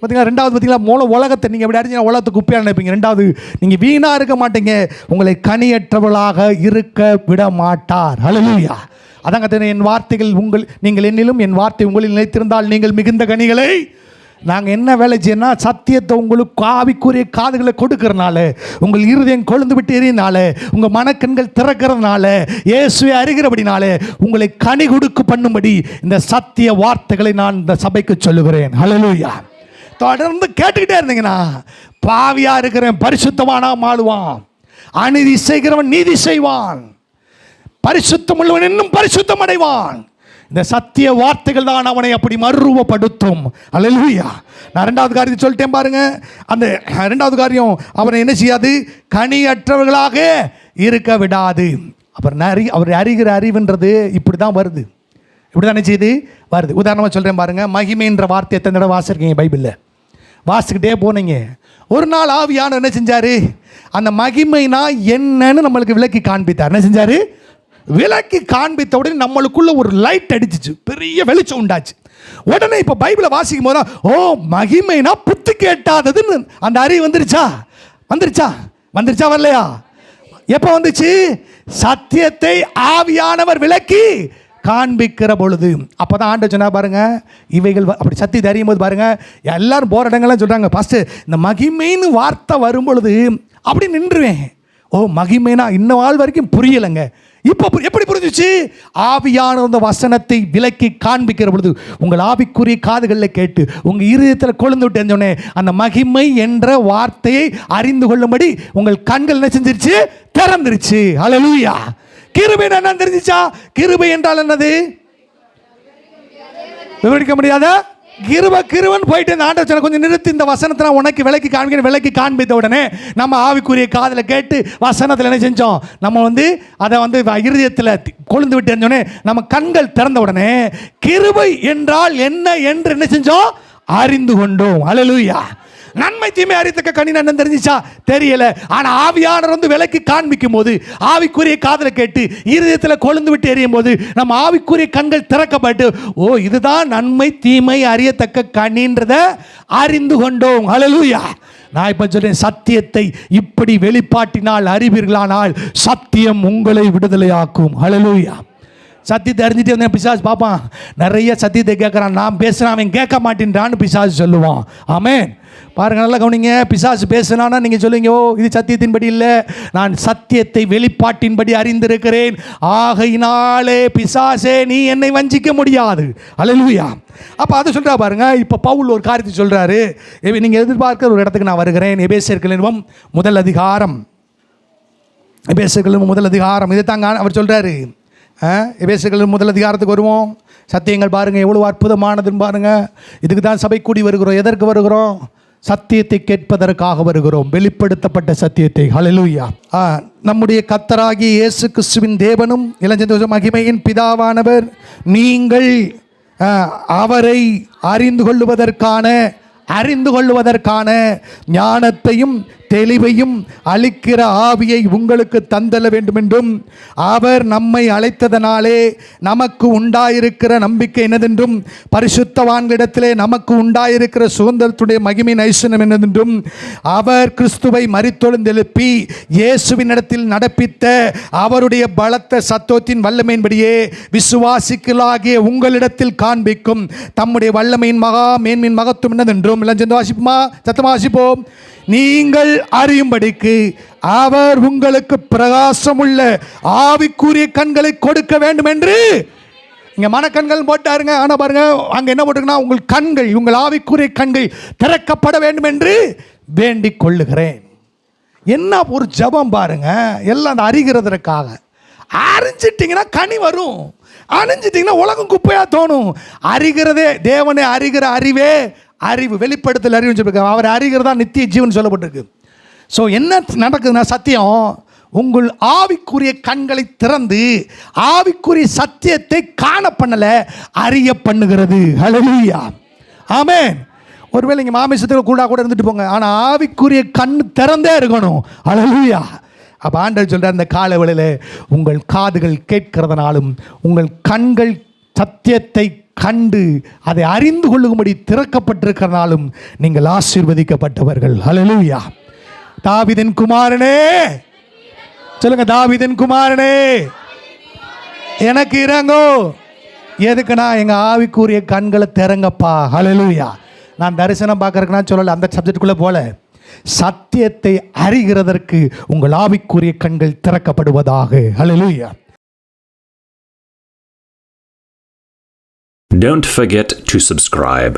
பார்த்தீங்களா? ரெண்டாவது பார்த்தீங்களா, உலகத்தை நீங்கள் எப்படி அறிஞ்சீங்கன்னா உலகத்தை குப்பையாக நினைப்பீங்க. ரெண்டாவது, நீங்கள் வீணாக இருக்க மாட்டீங்க, உங்களை கனியற்றவர்களாக இருக்க விட மாட்டார். ஹல்லேலூயா. அதாங்க தெரியும், என் வார்த்தைகள் நீங்கள் என்னிலும் என் வார்த்தை உங்களில் நிலைத்திருந்தால் நீங்கள் மிகுந்த கனிகளை. நாங்கள் என்ன வேலை செய்யணும்னா, சத்தியத்தை உங்களுக்கு ஆவிக்குரிய காதுகளை கொடுக்கறனால, உங்கள் இருதயம் கொழுந்து விட்டு எறியனால, உங்கள் மனக்கண்கள் திறக்கிறதுனால, இயேசுவை அறிகிறபடினால உங்களை கனி கொடுக்க பண்ணும்படி இந்த சத்திய வார்த்தைகளை நான் இந்த சபைக்கு சொல்லுகிறேன். ஹல்லேலூயா. தொடர்ந்து கேட்டுக்கிட்டே இருந்தீங்கன்னா, பாவியா இருக்கிறவன் பரிசுத்தமானா மாறுவான், அநீதி செய்கிறவன் நீதி செய்வான், பரிசுத்தம் உள்ளவன் இன்னும் பரிசுத்தம் அடைவான். இந்த சத்திய வார்த்தைகள் தான் அவனை அப்படி மறுரூபப்படுத்தும். அல்லேலூயா. நான் ரெண்டாவது காரியத்தை சொல்லிட்டேன் பாருங்க. அந்த ரெண்டாவது காரியம் அவனை என்ன செய்யாது? கனியற்றவர்களாக இருக்க விடாது. அப்புறம் அவர் அறிகிற அறிவுன்றது இப்படி தான் வருது, இப்படி தான் செய்து வருது. உதாரணமாக சொல்கிறேன் பாருங்க. மகிமைன்ற வார்த்தை எத்தனை தடவை வாசிருக்கீங்க பைபிளில்? வாசிக்கிட்டே போனீங்க. ஒரு நாள் ஆவியானவர் என்ன செஞ்சார்? அந்த மகிமைனா என்னன்னு நம்மளுக்கு விளக்கி காண்பித்தார். என்ன செஞ்சார்? விளக்கி காண்பித்த உடனே நம்மளுக்குள்ள ஒரு லைட் அடிச்சிச்சு, பெரிய வெளிச்சம் உண்டாச்சு. உடனே இப்போ பைபிளை வாசிக்கும் போது ஓ மகிமைனா புத்தி கேட்டாததுன்னு அந்த அறிவு வந்துருச்சா? வந்துருச்சா வரலையா? எப்போ வந்துச்சு? சத்தியத்தை ஆவியானவர் விளக்கி காண்பிக்கிற பொழுது. அப்போ தான் ஆண்டவர் சொன்னா பாருங்க, இவைகள் அப்படி சத்தியத்தை அறியும் போது பாருங்க, எல்லாரும் போகிற இடங்கள்லாம் சொல்கிறாங்க பாஸ்டர் இந்த மகிமைன்னு வார்த்தை வரும் பொழுது அப்படி நின்றுவேன். ஓ மகிமைனா இன்ன நாள் வரைக்கும் புரியலைங்க. இப்போ எப்படி புரிஞ்சிச்சு? ஆவியான அந்த வசனத்தை விலக்கி காண்பிக்கிற பொழுது உங்கள் ஆவிக்குரிய காதுகளில் கேட்டு உங்கள் இருதயத்தில் கொழுந்து விட்டு இருந்தோடனே அந்த மகிமை என்ற வார்த்தையை அறிந்து கொள்ளும்படி உங்கள் கண்கள் என்ன செஞ்சிருச்சு? திறந்துருச்சு. ஹல்லேலூயா. கிருபை என்ன தெரிஞ்சிச்சா? கிருபை என்றால் என்னது? விவரிக்க முடியாத கிருபன் போயிட்டு இந்த ஆண்டவர் கொஞ்சம் நிறுத்தி இந்த வசனத்தை உனக்கு விலக்கி காண்பித்த உடனே நம்ம ஆவிக்குரிய காதில் கேட்டு வசனத்தில் என்ன செஞ்சோம்? நம்ம அதை இருதயத்தில் கொழுந்து விட்டு இருந்தோடனே நம்ம கண்கள் திறந்த உடனே கிருபை என்றால் என்ன என்று என்ன செஞ்சோம்? அறிந்து கொண்டோம். அல்லேலூயா. நன்மை தீமை அறியத்தக்க கனி என்னன்னு தெரிஞ்சிச்சா? தெரியல. ஆனால் ஆவியானவர் விலக்கி காண்பிக்கும் போது ஆவிக்குரிய காதில் கேட்டு இருதயத்தில் கொழுந்து விட்டு எறியும் போது நம்ம ஆவிக்குரிய கண்கள் திறக்கப்பட்டு ஓ இதுதான் நன்மை தீமை அறியத்தக்க கனின்றதை அறிந்து கொண்டோம். ஹல்லேலூயா. நான் இப்போ சொல்றேன், சத்தியத்தை இப்படி வெளிப்பாட்டினால் அறிவீர்களானால் சத்தியம் உங்களை விடுதலையாக்கும். ஹல்லேலூயா. சத்தியத்தை அறிஞ்சிட்டு வந்து பிசாசு பார்ப்பான், நிறைய சத்தியத்தை கேட்குறான், நான் பேசுகிறேன் அவன் கேட்க மாட்டேன்றான்னு பிசாசு சொல்லுவான். ஆமென். பாருங்க, நல்லா கவனிங்க. பிசாசு பேசுனானா நீங்கள் சொல்லுங்க, ஓ இது சத்தியத்தின்படி இல்லை, நான் சத்தியத்தை வெளிப்பாட்டின்படி அறிந்திருக்கிறேன், ஆகையினாலே பிசாசே நீ என்னை வஞ்சிக்க முடியாது. அல்லேலூயா. அப்போ அதை சொல்கிறா பாருங்க. இப்போ பவுல் ஒரு காரியத்தை சொல்கிறாரு. நீங்கள் எதிர்பார்க்கிற ஒரு இடத்துக்கு நான் வருகிறேன். எபேசியர்கள் நிறுவம் முதல் அதிகாரம், எபேசியர்கள் முதல் அதிகாரம் இதை தாங்க அவர் சொல்கிறாரு. எபேசியர்கள் முதல் அதிகாரத்துக்கு வருவோம். சத்தியங்கள் பாருங்கள் எவ்வளோ அற்புதமானதுன்னு பாருங்கள். இதுக்கு தான் சபை கூடி வருகிறோம். எதற்கு வருகிறோம்? சத்தியத்தை கேட்பதற்காக வருகிறோம், வெளிப்படுத்தப்பட்ட சத்தியத்தை. ஹல்லேலூயா. நம்முடைய கர்த்தராகிய இயேசு கிறிஸ்துவின் தேவனும் இளஞ்செந்த மகிமையின் பிதாவானவர் நீங்கள் அவரை அறிந்து கொள்ளுவதற்கான ஞானத்தையும் தெளிவையும் அளிக்கிற ஆவியை உங்களுக்கு தந்தல வேண்டும் என்றும் அவர் நம்மை அழைத்ததனாலே நமக்கு உண்டாயிருக்கிற நம்பிக்கை என்னதென்றும் பரிசுத்தவான்களிடத்திலே நமக்கு உண்டாயிருக்கிற சுதந்திரத்துடைய மகிமையின் ஐஸ்வர்யம் என்னதென்றும் அவர் கிறிஸ்துவை மரித்தெழுந்தெழுப்பி இயேசுவின் இடத்தில் நடப்பித்த அவருடைய பலத்த சத்தத்தின் வல்லமையின்படியே விசுவாசிகளாகிய உங்களிடத்தில் காண்பிக்கும் தம்முடைய வல்லமையின் மகா மேன்மையின் மகத்துவம் என்னதென்றும் வாசிப்போமா? சத்தமா வாசிப்போம். நீங்கள் அறியும்படிக்கு அவர் உங்களுக்கு பிரகாசமுள்ள ஆவிக்குரிய கண்களை கொடுக்க வேண்டும் என்று. இங்க மனக்கண்கள் போட்டாருங்க. ஆனா பாருங்க அங்க என்ன போட்டுருக்குன்னா உங்கள் கண்கள், உங்கள் ஆவிக்குரிய கண்கள் திறக்கப்பட வேண்டும் என்று வேண்டிக் கொள்ளுகிறேன். என்ன ஒரு ஜபம் பாருங்க. எல்லாம் அந்த அறிகிறதற்காக. அறிஞ்சிட்டிங்கன்னா கனி வரும், அறிஞ்சிட்டிங்கன்னா உலகம் குப்பையா தோணும். அறிகிறதே தேவனை அறிகிற அறிவே அறிவு, வெளிப்படுத்தல் அறிவுன்னு சொல்லியிருக்காங்க. அவர் அறிகிறதா நித்திய ஜீவன் சொல்லப்பட்டிருக்கு. ஸோ என்ன நடக்குதுன்னா சத்தியம் உங்கள் ஆவிக்குரிய கண்களை திறந்து ஆவிக்குரிய சத்தியத்தை காண பண்ணல, அறிய பண்ணுகிறது. ஹல்லேலூயா. ஆமென். ஒருவேளை இங்கே மாமிசத்தில் கூட இருந்துட்டு போங்க, ஆனால் ஆவிக்குரிய கண் திறந்தே இருக்கணும். ஹல்லேலூயா. அப்போ ஆண்டவர் சொல்கிறார், இந்த கால வேளையில் உங்கள் காதுகள் கேட்கிறதுனாலும் உங்கள் கண்கள் சத்தியத்தை கண்டு அதை அறிந்து கொள்ளும்படி திறக்கப்பட்டிருக்கிறனாலும் நீங்கள் ஆசீர்வதிக்கப்பட்டவர்கள். ஹல்லேலூயா. தாவீதின் குமாரனே சொல்லுங்க, தாவீதின் குமாரனே எனக்கு இறங்கோ. எதுக்குன்னா எங்க ஆவிக்குரிய கண்களை திறங்கப்பா. ஹல்லேலூயா. நான் தரிசனம் பார்க்கறதுக்கு சொல்லல, அந்த சப்ஜெக்டுக்குள்ள போல. சத்தியத்தை அறிகிறதற்கு உங்கள் ஆவிக்குரிய கண்கள் திறக்கப்படுவதாக. ஹல்லேலூயா.
Don't forget to subscribe.